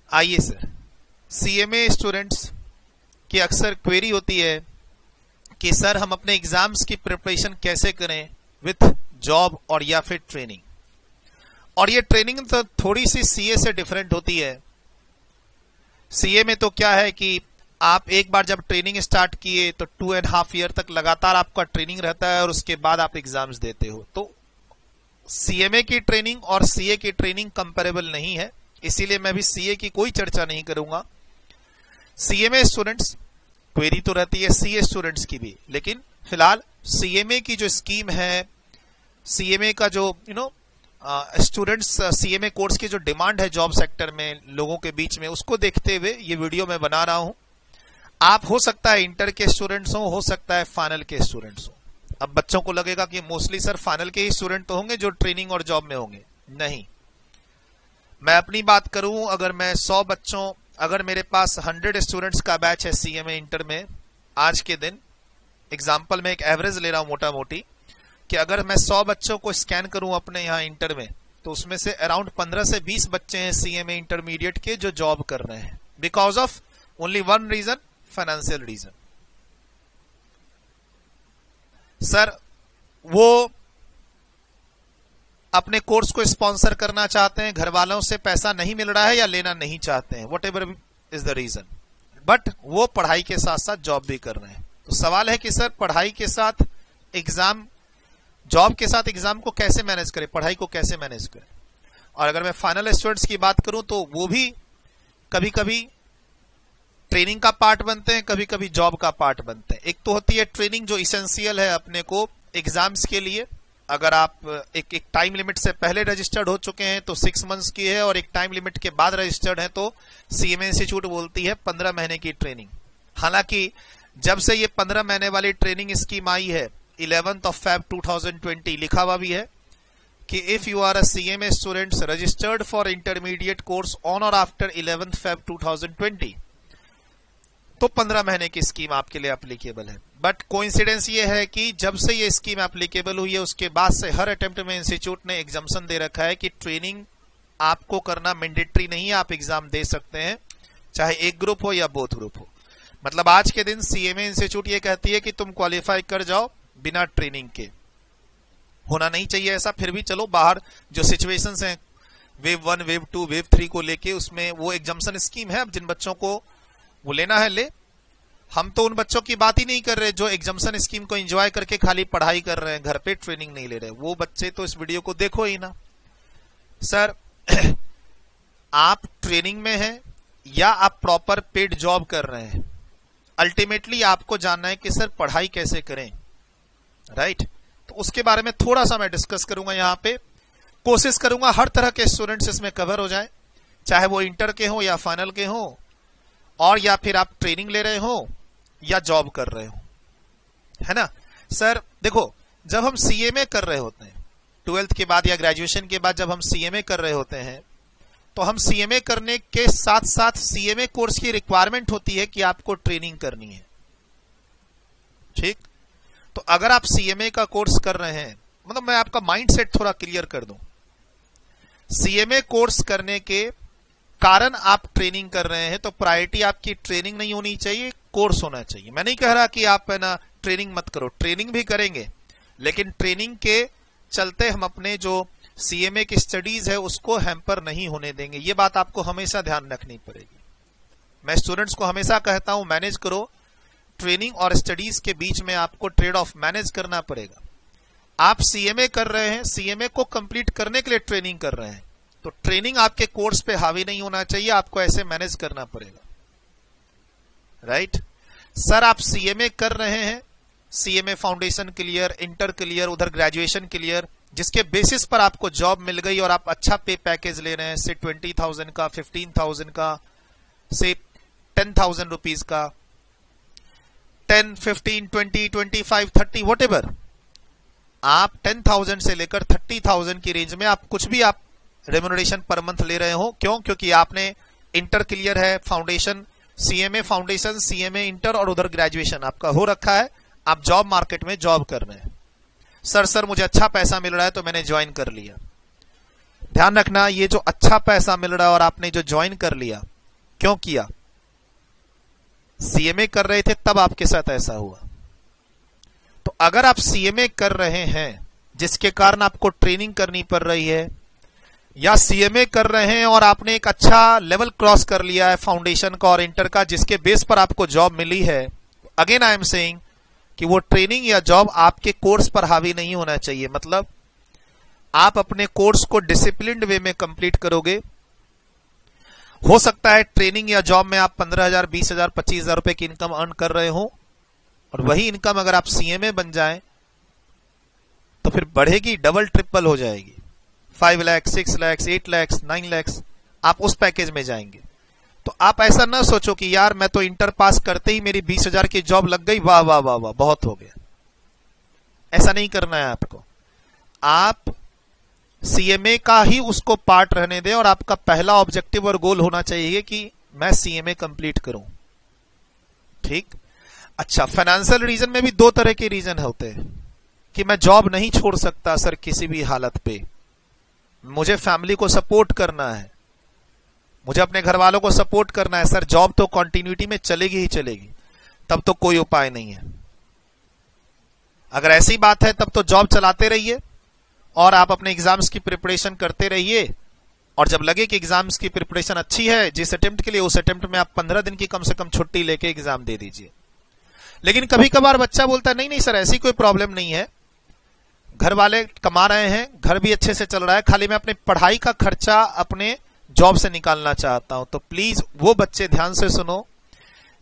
आइए sir, CMA students की अक्सर क्वेरी होती है कि सर हम अपने एग्जाम्स की प्रिपरेशन कैसे करें विथ जॉब और या फिर ट्रेनिंग। और ये ट्रेनिंग तो थोड़ी सी सीए से डिफरेंट होती है। सीए में तो क्या है कि आप एक बार जब ट्रेनिंग स्टार्ट किए तो 2.5 ईयर तक लगातार आपका ट्रेनिंग रहता है और उसके बाद आप एग्जाम्स देते हो। तो सीएमए की ट्रेनिंग और सीए की ट्रेनिंग कंपेरेबल नहीं है, इसीलिए मैं भी सीए की कोई चर्चा नहीं करूंगा। सीएमए स्टूडेंट्स क्वेरी तो रहती है सीए स्टूडेंट्स की भी, लेकिन फिलहाल सीएमए की जो स्कीम है, सीएमए का जो स्टूडेंट्स सीएमए कोर्स की जो डिमांड है जॉब सेक्टर में लोगों के बीच में, उसको देखते हुए ये वीडियो मैं बना रहा हूं। आप हो सकता है इंटर के स्टूडेंट्स हो सकता है फाइनल के स्टूडेंट्स हो। अब बच्चों को लगेगा कि मोस्टली सर फाइनल के ही स्टूडेंट तो होंगे जो ट्रेनिंग और जॉब में होंगे। नहीं, मैं अपनी बात करूं, अगर मैं 100 बच्चों, अगर मेरे पास 100 स्टूडेंट्स का बैच है सीएमए इंटर में आज के दिन, एग्जाम्पल में एक एवरेज ले रहा हूं मोटा मोटी, कि अगर मैं 100 बच्चों को स्कैन करूं अपने यहां इंटर में, तो उसमें से अराउंड 15 से 20 बच्चे हैं सीएमए इंटरमीडिएट के जो जॉब कर रहे हैं, because of only one reason, financial reason. Sir वो अपने कोर्स को स्पॉन्सर करना चाहते हैं, घर वालों से पैसा नहीं मिल रहा है या लेना नहीं चाहते हैं, whatever is the reason, but वो पढ़ाई के साथ साथ जॉब भी कर रहे हैं। तो सवाल है कि सर पढ़ाई के साथ एग्जाम, जॉब के साथ एग्जाम को कैसे मैनेज करें, पढ़ाई को कैसे मैनेज करें। और अगर मैं फाइनल स्टूडेंट्स की बात करूं तो वो भी कभी कभी ट्रेनिंग का पार्ट बनते हैं, कभी कभी जॉब का पार्ट बनते हैं। एक तो होती है ट्रेनिंग जो इसेंशियल है अपने को एग्जाम्स के लिए। अगर आप एक टाइम लिमिट से पहले रजिस्टर्ड हो चुके हैं तो 6 मंथ्स की है, और एक टाइम लिमिट के बाद रजिस्टर्ड है तो सीएमए इंस्टीट्यूट बोलती है 15 महीने की ट्रेनिंग। हालांकि जब से ये 15 महीने वाली ट्रेनिंग स्कीम आई है 11th of Feb 2020, लिखा हुआ भी है कि if you are a CMA students registered for intermediate course on और आफ्टर 11th Feb 2020, तो 15 महीने की स्कीम आपके लिए एप्लीकेबल है। बट कोइंसिडेंस ये है कि जब से ये स्कीम एप्लीकेबल हुई है उसके बाद से हर अटेम्प्ट में इंस्टीट्यूट ने एग्जाम्शन दे रखा है कि ट्रेनिंग आपको करना मैंडेटरी नहीं है, आप एग्जाम दे सकते हैं चाहे एक ग्रुप हो या बोथ ग्रुप हो। मतलब आज के दिन सीएमए इंस्टीट्यूट ये कहती है कि तुम क्वालिफाई कर जाओ बिना ट्रेनिंग के। होना नहीं चाहिए ऐसा, फिर भी चलो बाहर जो सिचुएशंस हैं वेव 1, वेव 2, वेव 3 को लेके, उसमें वो एग्जाम्शन स्कीम है। अब जिन बच्चों को वो लेना है ले, हम तो उन बच्चों की बात ही नहीं कर रहे जो एग्जाम्शन स्कीम को एंजॉय करके खाली पढ़ाई कर रहे हैं, घर पे ट्रेनिंग नहीं ले रहे। वो बच्चे तो इस वीडियो को देखो ही ना। सर आप ट्रेनिंग में हैं या आप प्रॉपर पेड जॉब कर रहे हैं, अल्टीमेटली आपको जानना है कि सर पढ़ाई कैसे करें, राइट। तो उसके बारे में थोड़ा सा मैं डिस्कस करूंगा यहां पे। कोशिश करूंगा हर तरह के स्टूडेंट्स इसमें कवर हो जाए, चाहे वो इंटर के हो या फाइनल के हो, और या फिर आप ट्रेनिंग ले रहे हो या जॉब कर रहे हो, है ना। सर देखो, जब हम सीएमए कर रहे होते हैं 12th के बाद या ग्रेजुएशन के बाद, जब हम सीएमए कर रहे होते हैं तो हम सीएमए करने के साथ साथ सीएमए कोर्स की रिक्वायरमेंट होती है कि आपको ट्रेनिंग करनी है, ठीक। तो अगर आप सीएमए का कोर्स कर रहे हैं, मतलब मैं आपका माइंडसेट थोड़ा क्लियर कर दूं, सीएमए कोर्स करने के कारण आप ट्रेनिंग कर रहे हैं तो प्रायोरिटी आपकी ट्रेनिंग नहीं होनी चाहिए, कोर्स होना चाहिए। मैं नहीं कह रहा कि आप है ना ट्रेनिंग मत करो, ट्रेनिंग भी करेंगे, लेकिन ट्रेनिंग के चलते हम अपने जो सीएमए की स्टडीज है उसको हैम्पर नहीं होने देंगे। ये बात आपको हमेशा ध्यान रखनी पड़ेगी। मैं स्टूडेंट्स को हमेशा कहता हूं मैनेज करो, ट्रेनिंग और स्टडीज के बीच में आपको ट्रेड ऑफ मैनेज करना पड़ेगा। आप सीएमए कर रहे हैं, सीएमए को कंप्लीट करने के लिए ट्रेनिंग कर रहे हैं, तो ट्रेनिंग आपके कोर्स पे हावी नहीं होना चाहिए, आपको ऐसे मैनेज करना पड़ेगा, राइट। सर आप सीएमए कर रहे हैं, CMA foundation clear, inter clear, उधर ग्रेजुएशन क्लियर, जिसके बेसिस पर आपको जॉब मिल गई और आप अच्छा पे पैकेज ले रहे हैं, से 20,000 का, 15,000 का, से 10,000 रुपीज का, 10, 15, 20, 25, 30 वट एवर, आप 10,000 से लेकर 30,000 की रेंज में आप कुछ भी आप रेम्यूनरेशन पर मंथ ले रहे हो। क्यों? क्योंकि आपने इंटर क्लियर है, foundation, CMA foundation, CMA inter और उधर ग्रेजुएशन आपका हो रखा है, आप जॉब मार्केट में जॉब कर रहे हैं। सर मुझे अच्छा पैसा मिल रहा है तो मैंने ज्वाइन कर लिया। ध्यान रखना, ये जो अच्छा पैसा मिल रहा है और आपने जो ज्वाइन कर लिया, क्यों किया? सीएमए कर रहे थे तब आपके साथ ऐसा हुआ। तो अगर आप सीएमए कर रहे हैं जिसके कारण आपको ट्रेनिंग करनी पड़ रही है, या सीएमए कर रहे हैं और आपने एक अच्छा लेवल क्रॉस कर लिया है फाउंडेशन का और इंटर का, जिसके बेस पर आपको जॉब मिली है, अगेन आई एम सेइंग कि वो ट्रेनिंग या जॉब आपके कोर्स पर हावी नहीं होना चाहिए। मतलब आप अपने कोर्स को डिसिप्लिन्ड वे में कंप्लीट करोगे। हो सकता है ट्रेनिंग या जॉब में आप 15,000, 20,000, 25,000 रुपए की इनकम अर्न कर रहे हो, और वही इनकम अगर आप सीएमए बन जाए तो फिर बढ़ेगी, डबल ट्रिपल हो जाएगी। 5 लाख, 6 लाख, 8 लाख, 9 लाख, आप उस पैकेज में जाएंगे। तो आप ऐसा ना सोचो कि यार मैं तो इंटर पास करते ही मेरी 20,000 की जॉब लग गई, वाह वाह वाह वाह बहुत हो गया। ऐसा नहीं करना है आपको। आप सीएमए का ही उसको पार्ट रहने दें, और आपका पहला ऑब्जेक्टिव और गोल होना चाहिए कि मैं सीएमए कंप्लीट करूं। ठीक। अच्छा, फाइनेंशियल रीजन में भी दो तरह के रीजन होते हैं कि मैं जॉब नहीं छोड़ सकता सर किसी भी हालत पे, मुझे फैमिली को सपोर्ट करना है, मुझे अपने घर वालों को सपोर्ट करना है, सर जॉब तो कंटिन्यूटी में चलेगी ही चलेगी, तब तो कोई उपाय नहीं है। अगर ऐसी बात है तब तो जॉब चलाते रहिए और आप अपने एग्जाम्स की प्रिपरेशन करते रहिए, और जब लगे कि एग्जाम्स की प्रिपरेशन अच्छी है जिस अटेम्प्ट के लिए, उस अटेम्प्ट में आप 15 दिन की कम से कम छुट्टी लेके एग्जाम दे दीजिए। लेकिन कभी कभार बच्चा बोलता है नहीं नहीं सर ऐसी कोई प्रॉब्लम नहीं है, घर वाले कमा रहे हैं, घर भी अच्छे से चल रहा है, खाली मैं अपनी पढ़ाई का खर्चा अपने जॉब से निकालना चाहता हूं। तो प्लीज वो बच्चे ध्यान से सुनो,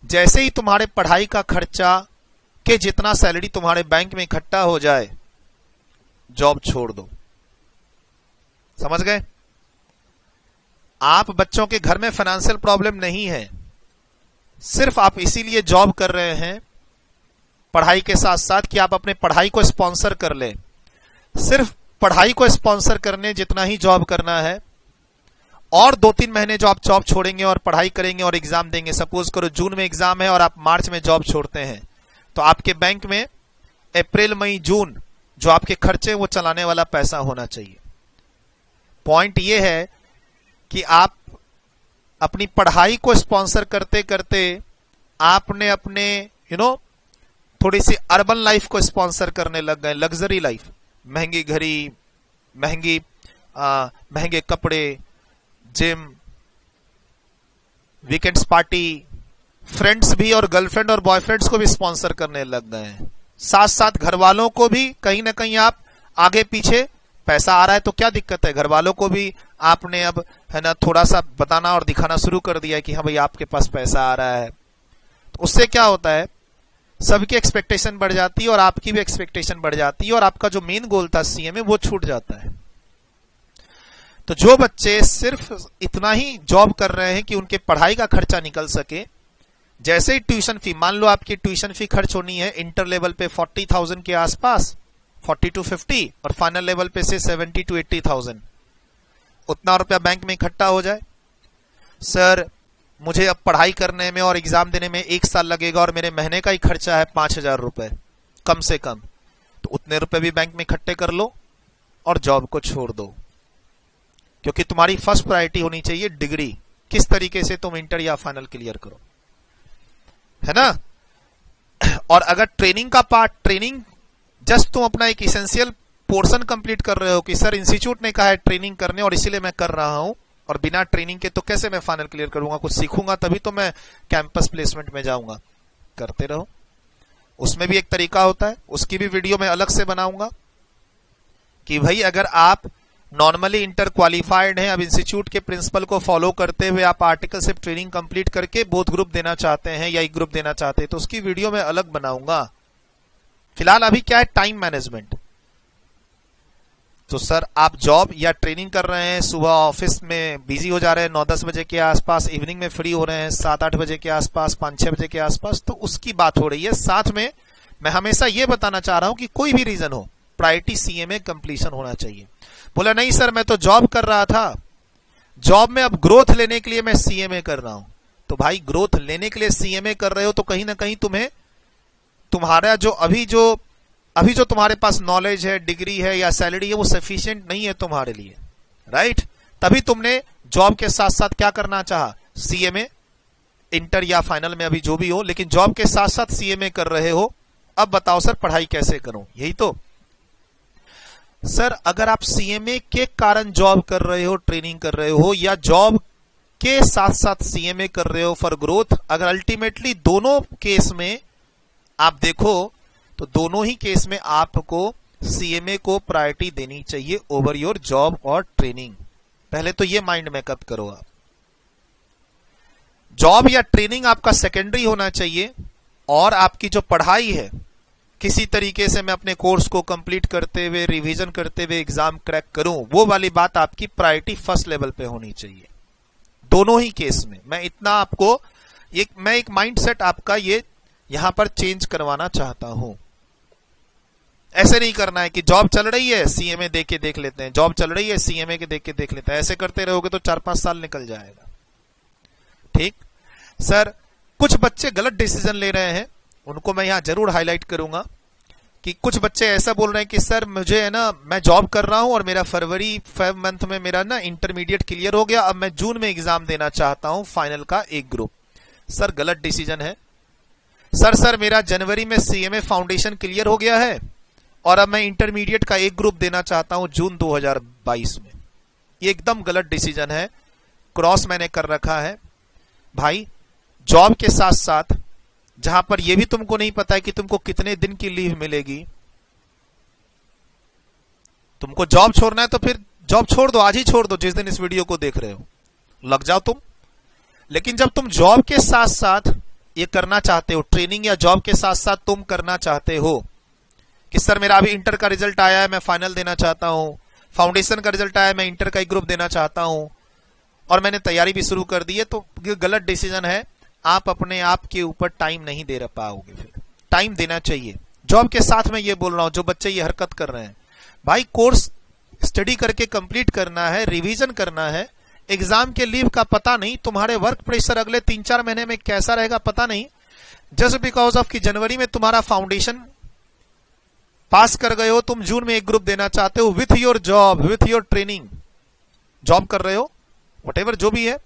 जैसे ही तुम्हारे पढ़ाई का खर्चा के जितना सैलरी तुम्हारे बैंक में इकट्ठा हो जाए, जॉब छोड़ दो। समझ गए? आप बच्चों के घर में फाइनेंशियल प्रॉब्लम नहीं है, सिर्फ आप इसीलिए जॉब कर रहे हैं पढ़ाई के साथ साथ कि आप अपने पढ़ाई को स्पॉन्सर कर लें। सिर्फ पढ़ाई को स्पॉन्सर करने जितना ही जॉब करना है, और 2-3 महीने जो आप जॉब छोड़ेंगे और पढ़ाई करेंगे और एग्जाम देंगे, सपोज करो जून में एग्जाम है और आप मार्च में जॉब छोड़ते हैं, तो आपके बैंक में अप्रैल, मई, जून जो आपके खर्चे वो चलाने वाला पैसा होना चाहिए। पॉइंट ये है कि आप अपनी पढ़ाई को स्पॉन्सर करते करते आपने अपने थोड़ी सी अर्बन लाइफ को स्पॉन्सर करने लग गए, लग्जरी लाइफ, महंगी घड़ी, महंगे कपड़े, जिम, वीकेंड्स पार्टी, फ्रेंड्स भी और गर्लफ्रेंड और बॉयफ्रेंड्स को भी स्पॉन्सर करने लग गए हैं। साथ साथ घर वालों को भी कहीं ना कहीं आप आगे पीछे, पैसा आ रहा है तो क्या दिक्कत है, घर वालों को भी आपने अब है ना थोड़ा सा बताना और दिखाना शुरू कर दिया कि हाँ भाई आपके पास पैसा आ रहा है। तो उससे क्या होता है, सबकी एक्सपेक्टेशन बढ़ जाती है और आपकी भी एक्सपेक्टेशन बढ़ जाती है, और आपका जो मेन गोल था सीएमए वो छूट जाता है। तो जो बच्चे सिर्फ इतना ही जॉब कर रहे हैं कि उनके पढ़ाई का खर्चा निकल सके, जैसे ही ट्यूशन फी, मान लो आपकी ट्यूशन फी खर्च होनी है इंटर लेवल पे 40,000 के आसपास, 40 to 50, और फाइनल लेवल पे से 70 to 80,000, उतना रुपया बैंक में इकट्ठा हो जाए। सर मुझे अब पढ़ाई करने में और एग्जाम देने में 1 साल लगेगा और मेरे महीने का ही खर्चा है 5,000 रुपए कम से कम, तो उतने रुपए भी बैंक में इकट्ठे कर लो और जॉब को छोड़ दो, क्योंकि तुम्हारी फर्स्ट प्रायोरिटी होनी चाहिए डिग्री, किस तरीके से तुम इंटर या फाइनल क्लियर करो, है ना। और अगर ट्रेनिंग का पार्ट, ट्रेनिंग जस्ट तुम अपना एक इसेंशियल पोर्शन कंप्लीट कर रहे हो कि सर इंस्टीट्यूट ने कहा है ट्रेनिंग करने और इसीलिए मैं कर रहा हूं, और बिना ट्रेनिंग के तो कैसे मैं फाइनल क्लियर करूंगा, कुछ सीखूंगा तभी तो मैं कैंपस प्लेसमेंट में जाऊंगा, करते रहो। उसमें भी एक तरीका होता है, उसकी भी वीडियो मैं अलग से बनाऊंगा कि भाई अगर आप नॉर्मली इंटर क्वालिफाइड हैं, अब इंस्टीट्यूट के प्रिंसिपल को फॉलो करते हुए आप आर्टिकलशिप ट्रेनिंग कंप्लीट करके बोथ ग्रुप देना चाहते हैं या एक ग्रुप देना चाहते हैं, तो उसकी वीडियो मैं अलग बनाऊंगा। फिलहाल अभी क्या है, टाइम मैनेजमेंट। तो सर आप जॉब या ट्रेनिंग कर रहे हैं, सुबह ऑफिस में बिजी हो जा रहे हैं 9-10 बजे के आसपास, इवनिंग में फ्री हो रहे हैं 7-8 बजे के आसपास, 5-6 बजे के आसपास, तो उसकी बात हो रही है। साथ में मैं हमेशा यह बताना चाह रहा हूं कि कोई भी रीजन हो, प्रायोरिटी सीएमए कंप्लीशन होना चाहिए। बोला नहीं सर मैं तो जॉब कर रहा था, जॉब में अब ग्रोथ लेने के लिए मैं सीएमए कर रहा हूं, तो भाई ग्रोथ लेने के लिए सीएमए कर रहे हो तो कहीं ना कहीं तुम्हें तुम्हारा जो अभी जो तुम्हारे पास नॉलेज है, डिग्री है या सैलरी है, वो सफिशिएंट नहीं है तुम्हारे लिए, राइट। तभी तुमने जॉब के साथ साथ क्या करना चाहा, सीएमए इंटर या फाइनल में अभी जो भी हो, लेकिन जॉब के साथ साथ सीएमए कर रहे हो। अब बताओ सर पढ़ाई कैसे करूं? यही तो सर, अगर आप सीएमए के कारण जॉब कर रहे हो, ट्रेनिंग कर रहे हो, या जॉब के साथ साथ सीएमए कर रहे हो फॉर ग्रोथ, अगर अल्टीमेटली दोनों केस में आप देखो तो दोनों ही केस में आपको सीएमए को प्रायोरिटी देनी चाहिए ओवर योर जॉब और ट्रेनिंग। पहले तो ये माइंड मेकअप करो आप। जॉब या ट्रेनिंग आपका सेकेंडरी होना चाहिए, और आपकी जो पढ़ाई है, किसी तरीके से मैं अपने कोर्स को कंप्लीट करते हुए, रिवीजन करते हुए एग्जाम क्रैक करूं, वो वाली बात आपकी प्रायोरिटी फर्स्ट लेवल पे होनी चाहिए दोनों ही केस में। मैं इतना आपको मैं एक माइंडसेट आपका ये यहां पर चेंज करवाना चाहता हूं। ऐसे नहीं करना है कि जॉब चल रही है सीएमए देख के देख लेते हैं, जॉब चल रही है सीएमए के देख के देख लेते हैं। ऐसे करते रहोगे तो 4-5 साल निकल जाएगा। ठीक सर, कुछ बच्चे गलत डिसीजन ले रहे हैं, उनको मैं यहां जरूर हाईलाइट करूंगा कि कुछ बच्चे ऐसा बोल रहे हैं कि सर मुझे है ना, मैं जॉब कर रहा हूं और मेरा फरवरी 5 मंथ में मेरा ना इंटरमीडिएट क्लियर हो गया, अब मैं जून में एग्जाम देना चाहता हूं फाइनल का एक ग्रुप। सर गलत डिसीजन है। सर मेरा जनवरी में सीएमए फाउंडेशन क्लियर हो गया है और अब मैं इंटरमीडिएट का एक ग्रुप देना चाहता हूं जून 2022 में। ये एकदम गलत डिसीजन है, क्रॉस मैंने कर रखा है भाई। जॉब के साथ साथ जहां पर यह भी तुमको नहीं पता है कि तुमको कितने दिन की लीव मिलेगी, तुमको जॉब छोड़ना है तो फिर जॉब छोड़ दो, आज ही छोड़ दो, जिस दिन इस वीडियो को देख रहे हो लग जाओ तुम। लेकिन जब तुम जॉब के साथ साथ ये करना चाहते हो, ट्रेनिंग या जॉब के साथ साथ तुम करना चाहते हो कि सर मेरा अभी इंटर का रिजल्ट आया है, मैं फाइनल देना चाहता हूं, फाउंडेशन का रिजल्ट आया है, मैं इंटर का एक ग्रुप देना चाहता हूं और मैंने तैयारी भी शुरू कर दी है, तो ये गलत डिसीजन है। आप अपने आप के ऊपर टाइम नहीं दे पाओगे, फिर टाइम देना चाहिए। जॉब के साथ मैं ये बोल रहा हूं, जो बच्चे ये हरकत कर रहे हैं, भाई कोर्स स्टडी करके कंप्लीट करना है, रिवीजन करना है। एग्जाम के लीव का पता नहीं, तुम्हारे वर्क प्रेशर अगले 3-4 महीने में कैसा रहेगा पता नहीं। जस्ट बिकॉज ऑफ कि जनवरी में तुम्हारा फाउंडेशन पास कर गए हो, तुम जून में एक ग्रुप देना चाहते हो with your job, with your training. Job कर रहे हो, व्हाटएवर जो भी है,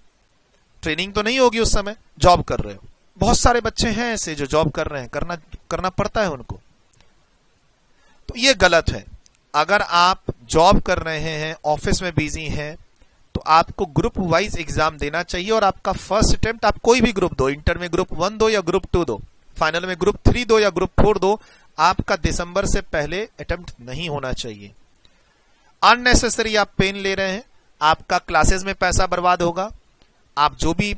ट्रेनिंग तो नहीं होगी उस समय, जॉब कर रहे हो। बहुत सारे बच्चे हैं ऐसे जो जॉब कर रहे हैं, करना पड़ता है उनको। तो ये गलत है। अगर आप जॉब कर रहे हैं, ऑफिस में बिजी हैं, तो आपको ग्रुप वाइज एग्जाम देना चाहिए और आपका फर्स्ट अटेम्प्ट आप कोई भी ग्रुप दो, इंटर में ग्रुप 1 दो या ग्रुप 2 दो, फाइनल में ग्रुप 3 दो या ग्रुप 4 दो, आपका दिसंबर से पहले अटेम्प्ट नहीं होना चाहिए। अननेसेसरी आप पेन ले रहे हैं, आपका क्लासेस में पैसा बर्बाद होगा। आप जो भी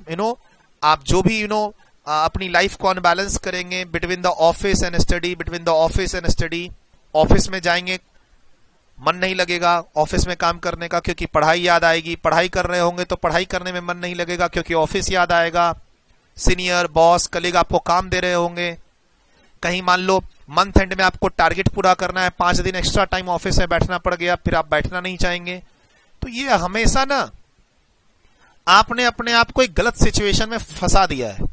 अपनी लाइफ को अनबैलेंस करेंगे between the office and study, office में जाएंगे मन नहीं लगेगा ऑफिस में काम करने का, क्योंकि पढ़ाई याद आएगी। पढ़ाई कर रहे होंगे तो पढ़ाई करने में मन नहीं लगेगा, क्योंकि ऑफिस याद आएगा। सीनियर, बॉस, कलीग आपको काम दे रहे होंगे। कहीं मान लो मंथ एंड में आपको टारगेट पूरा करना है, 5 दिन एक्स्ट्रा टाइम ऑफिस में बैठना पड़ गया, फिर आप बैठना नहीं चाहेंगे। तो ये हमेशा ना आपने अपने आप को एक गलत सिचुएशन में फंसा दिया है।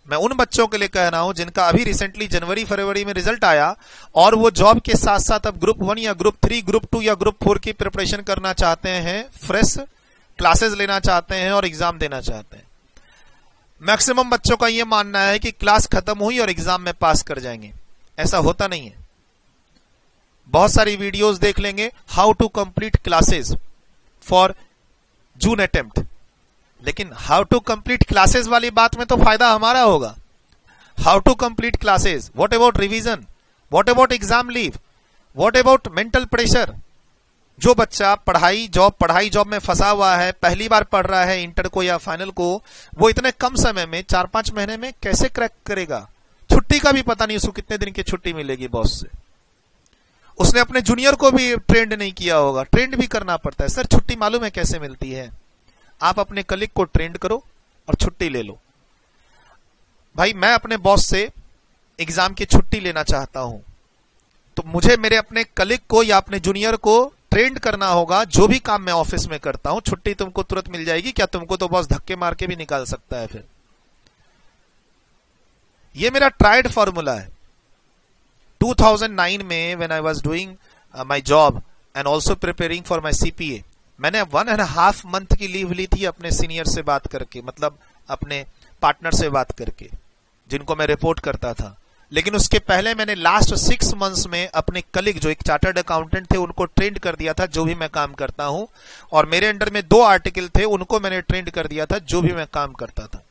मैं उन बच्चों के लिए कह रहा हूं जिनका अभी रिसेंटली जनवरी फरवरी में रिजल्ट आया और वो जॉब के साथ साथ अब ग्रुप 1 या ग्रुप 3, ग्रुप 2 या ग्रुप 4 की प्रिपरेशन करना चाहते हैं, फ्रेश क्लासेस लेना चाहते हैं और एग्जाम देना चाहते हैं। मैक्सिमम बच्चों का यह मानना है कि क्लास खत्म हुई और एग्जाम में पास कर जाएंगे। ऐसा होता नहीं है। बहुत सारी वीडियोस देख लेंगे, how to complete classes for June attempt, लेकिन हाउ टू कंप्लीट क्लासेस वाली बात में तो फायदा हमारा होगा। How to complete classes, what about revision, what about exam leave, what about mental pressure. जो बच्चा पढ़ाई जॉब में फंसा हुआ है, पहली बार पढ़ रहा है इंटर को या फाइनल को, वो इतने कम समय में 4-5 महीने में कैसे क्रैक करेगा? छुट्टी का भी पता नहीं उसको कितने दिन की छुट्टी मिलेगी बॉस से। उसने अपने जूनियर को भी ट्रेंड नहीं किया होगा, ट्रेंड भी करना पड़ता है। सर छुट्टी मालूम है कैसे मिलती है? आप अपने कलीग को ट्रेंड करो और छुट्टी ले लो। भाई मैं अपने बॉस से एग्जाम की छुट्टी लेना चाहता हूं, तो मुझे मेरे अपने कलीग को या अपने जूनियर को ट्रेंड करना होगा। जो भी काम मैं ऑफिस में करता हूं, छुट्टी तुमको तुरंत मिल जाएगी क्या? तुमको तो बॉस धक्के मार के भी निकाल सकता है। फिर ये मेरा ट्राइड फॉर्मूला है। 2009 में when I was doing my job and also preparing for my CPA, मैंने 1.5 मंथ की लीव ली थी अपने सीनियर से बात करके, मतलब अपने पार्टनर से बात करके, जिनको मैं रिपोर्ट करता था। लेकिन उसके पहले मैंने लास्ट 6 मंथ्स में अपने कलीग जो एक चार्टर्ड अकाउंटेंट थे उनको ट्रेंड कर दिया था जो भी मैं काम करता हूं, और मेरे अंडर में 2 आर्टिकल थे उनको मैंने ट्रेंड कर दिया था जो भी मैं काम करता था।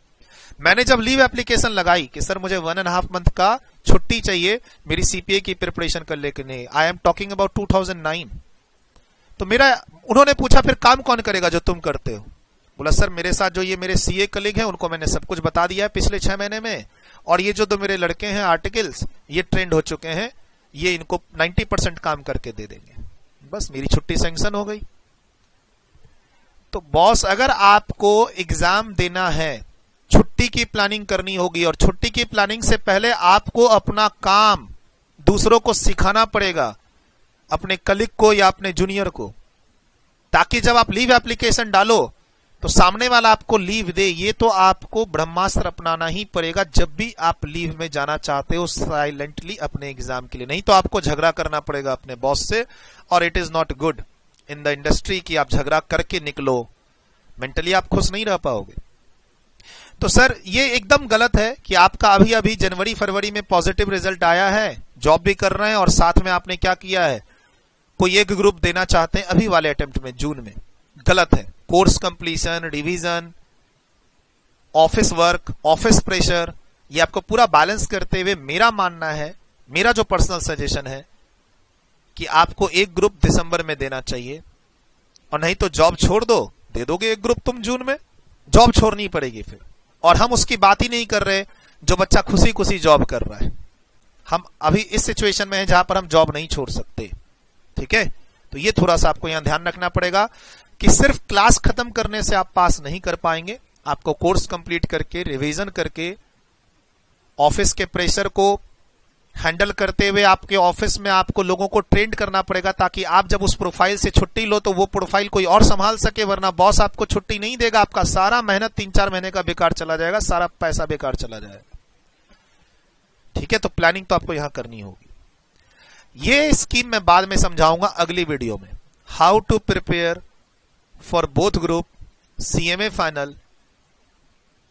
मैंने जब लीव एप्लीकेशन लगाई कि सर मुझे 1.5 मंथ का छुट्टी चाहिए मेरी सीपीए की प्रिपरेशन कर लेके, आई एम टॉकिंग अबाउट 2009, तो उन्होंने पूछा फिर काम कौन करेगा जो तुम करते हो? बोला सर मेरे साथ जो ये मेरे सीए कलीग हैं उनको मैंने सब कुछ बता दिया है पिछले 6 महीने में, और ये जो 2 मेरे लड़के हैं आर्टिकल्स ये ट्रेंड हो चुके हैं, ये इनको 90% काम करके दे देंगे। बस मेरी छुट्टी सैंक्शन हो गई। तो बॉस अगर आपको एग्जाम देना है, छुट्टी की प्लानिंग करनी होगी, और छुट्टी की प्लानिंग से पहले आपको अपना काम दूसरों को सिखाना पड़ेगा, अपने कलीग को या अपने जूनियर को, ताकि जब आप लीव एप्लीकेशन डालो तो सामने वाला आपको लीव दे। ये तो आपको ब्रह्मास्त्र अपनाना ही पड़ेगा जब भी आप लीव में जाना चाहते हो साइलेंटली अपने एग्जाम के लिए, नहीं तो आपको झगड़ा करना पड़ेगा अपने बॉस से, और it is not good in the industry कि आप झगड़ा करके निकलो, मेंटली आप खुश नहीं रह पाओगे। तो सर ये एकदम गलत है कि आपका अभी अभी जनवरी फरवरी में पॉजिटिव रिजल्ट आया है, जॉब भी कर रहे हैं, और साथ में आपने क्या किया है, कोई एक ग्रुप देना चाहते हैं अभी वाले अटेम्प्ट में जून में। गलत है। Course completion, revision, office work, office pressure, ये आपको पूरा बैलेंस करते हुए मेरा मानना है, मेरा जो पर्सनल सजेशन है कि आपको एक ग्रुप दिसंबर में देना चाहिए, और नहीं तो जॉब छोड़ दो, दे दोगे एक ग्रुप तुम जून में, जॉब छोड़नी पड़ेगी फिर। और हम उसकी बात ही नहीं कर रहे जो बच्चा खुशी खुशी जॉब कर रहा है, हम अभी इस सिचुएशन में हैं जहां पर हम जॉब नहीं छोड़ सकते, ठीक है। तो ये थोड़ा सा आपको यहां ध्यान रखना पड़ेगा कि सिर्फ क्लास खत्म करने से आप पास नहीं कर पाएंगे, आपको कोर्स कंप्लीट करके, रिवीजन करके, ऑफिस के प्रेशर को हैंडल करते हुए आपके ऑफिस में आपको लोगों को ट्रेंड करना पड़ेगा, ताकि आप जब उस प्रोफाइल से छुट्टी लो तो वो प्रोफाइल कोई और संभाल सके, वरना बॉस आपको छुट्टी नहीं देगा, आपका सारा मेहनत 3-4 महीने का बेकार चला जाएगा, सारा पैसा बेकार चला जाएगा, ठीक है। तो प्लानिंग तो आपको यहां करनी होगी। ये स्कीम मैं बाद में समझाऊंगा अगली वीडियो में, how to prepare for both group, CMA final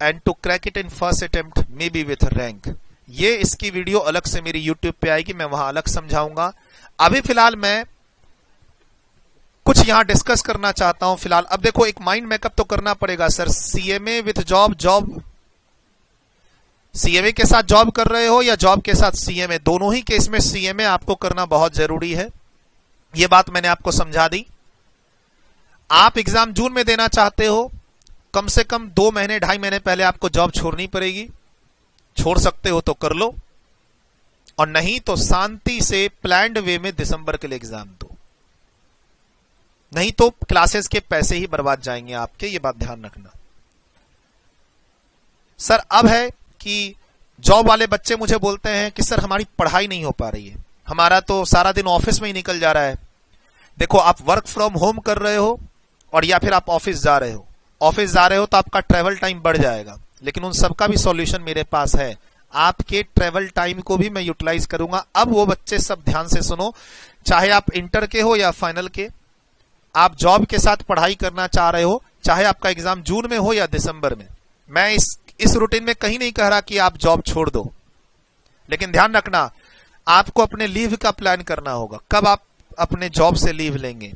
and to crack it in first attempt maybe with rank. ये इसकी वीडियो अलग से मेरी YouTube पे आएगी, मैं वहां अलग समझाऊंगा। अभी फिलहाल मैं कुछ यहां डिस्कस करना चाहता हूं। फिलहाल अब देखो, एक माइंड मेकअप तो करना पड़ेगा sir, CMA with job, job CMA के साथ जॉब कर रहे हो या जॉब के साथ CMA, दोनों ही केस में CMA आपको करना बहुत जरूरी है। यह बात मैंने आपको समझा दी। आप एग्जाम जून में देना चाहते हो, कम से कम 2 महीने 2.5 महीने पहले आपको जॉब छोड़नी पड़ेगी। छोड़ सकते हो तो कर लो, और नहीं तो शांति से प्लान्ड वे में दिसंबर के लिए एग्जाम दो, नहीं तो क्लासेस के पैसे ही बर्बाद जाएंगे आपके, ये बात ध्यान रखना। सर अब है कि जॉब वाले बच्चे मुझे बोलते हैं कि सर हमारी पढ़ाई नहीं हो पा रही है, हमारा तो सारा दिन ऑफिस में ही निकल जा रहा है। देखो, आप वर्क फ्रॉम होम कर रहे हो और या फिर आप ऑफिस जा रहे हो, ऑफिस जा रहे हो तो आपका ट्रेवल टाइम बढ़ जाएगा, लेकिन उन सबका भी सॉल्यूशन मेरे पास है। आपके ट्रेवल टाइम को भी मैं यूटिलाइज करूंगा। अब वो बच्चे सब ध्यान से सुनो, चाहे आप इंटर के हो या फाइनल के, आप जॉब के साथ पढ़ाई करना चाह रहे हो, चाहे आपका एग्जाम जून में हो या दिसंबर में, मैं इस रूटीन में कहीं नहीं कह रहा कि आप जॉब छोड़ दो, लेकिन ध्यान रखना आपको अपने लीव का प्लान करना होगा। कब आप अपने जॉब से लीव लेंगे,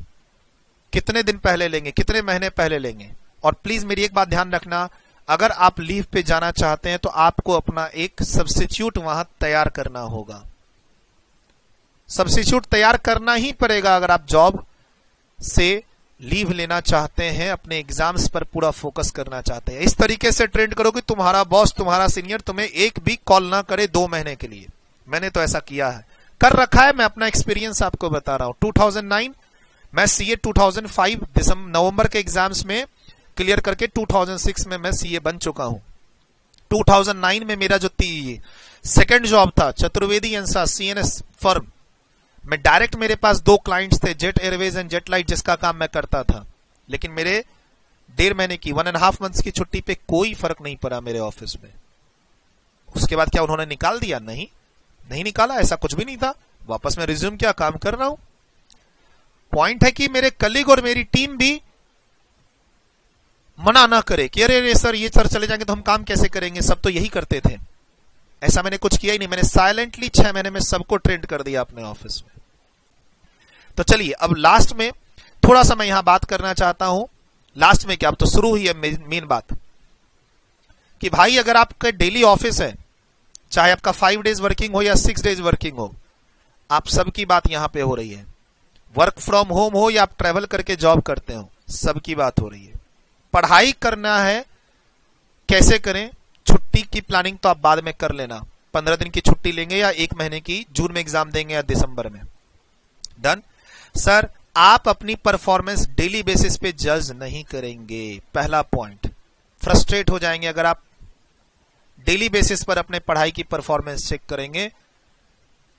कितने दिन पहले लेंगे, कितने महीने पहले लेंगे। और प्लीज मेरी एक बात ध्यान रखना, अगर आप लीव पे जाना चाहते हैं तो आपको अपना एक सब्स्टिट्यूट वहां तैयार करना होगा। सब्स्टिट्यूट तैयार करना ही पड़ेगा अगर आप जॉब से लीव लेना चाहते हैं, अपने एग्जाम्स पर पूरा फोकस करना चाहते हैं। इस तरीके से ट्रेंड करो कि तुम्हारा बॉस, तुम्हारा सीनियर तुम्हें एक भी कॉल ना करे 2 महीने के लिए। मैंने तो ऐसा किया है, कर रखा है, मैं अपना एक्सपीरियंस आपको बता रहा हूं। 2009 मैं CA 2005 नवंबर के एग्जाम्स में क्लियर करके 2006 में मैं CA बन चुका हूं। 2009 में मेरा जो सेकंड जॉब था चतुर्वेदी एंसा CNS फर्म में, डायरेक्ट मेरे पास 2 क्लाइंट्स थे, jet Airways and jet light, जिसका काम मैं करता था। लेकिन मेरे 1.5 महीने की 1.5 मंथ्स की छुट्टी पे कोई फर्क नहीं पड़ा मेरे ऑफिस में। उसके बाद क्या उन्होंने निकाल दिया? नहीं निकाला, ऐसा कुछ भी नहीं था। वापस मैं रिज्यूम क्या काम कर रहा हूं। पॉइंट है कि मेरे कलीग और मेरी टीम भी मना ना करे कि अरे सर ये सर चले जाएंगे तो हम काम कैसे करेंगे, सब तो यही करते थे। ऐसा मैंने कुछ किया ही नहीं, मैंने साइलेंटली 6 महीने में सबको ट्रेंड कर दिया अपने ऑफिस में। तो चलिए अब लास्ट में थोड़ा सा मैं यहां बात करना चाहता हूं। लास्ट में क्या, अब तो शुरू हुई है मेन बात कि भाई अगर आपका डेली ऑफिस है, चाहे आपका 5 डेज वर्किंग हो या 6 डेज वर्किंग हो, आप सबकी बात यहां पे हो रही है। वर्क फ्रॉम होम हो या आप ट्रेवल करके जॉब करते हो, सबकी बात हो रही है। पढ़ाई करना है, कैसे करें? छुट्टी की प्लानिंग तो आप बाद में कर लेना, 15 दिन की छुट्टी लेंगे या 1 महीने की, जून में एग्जाम देंगे या दिसंबर में। डन। सर आप अपनी परफॉर्मेंस डेली बेसिस पे जज नहीं करेंगे, पहला पॉइंट। फ्रस्ट्रेट हो जाएंगे अगर आप डेली बेसिस पर अपने पढ़ाई की परफॉर्मेंस चेक करेंगे।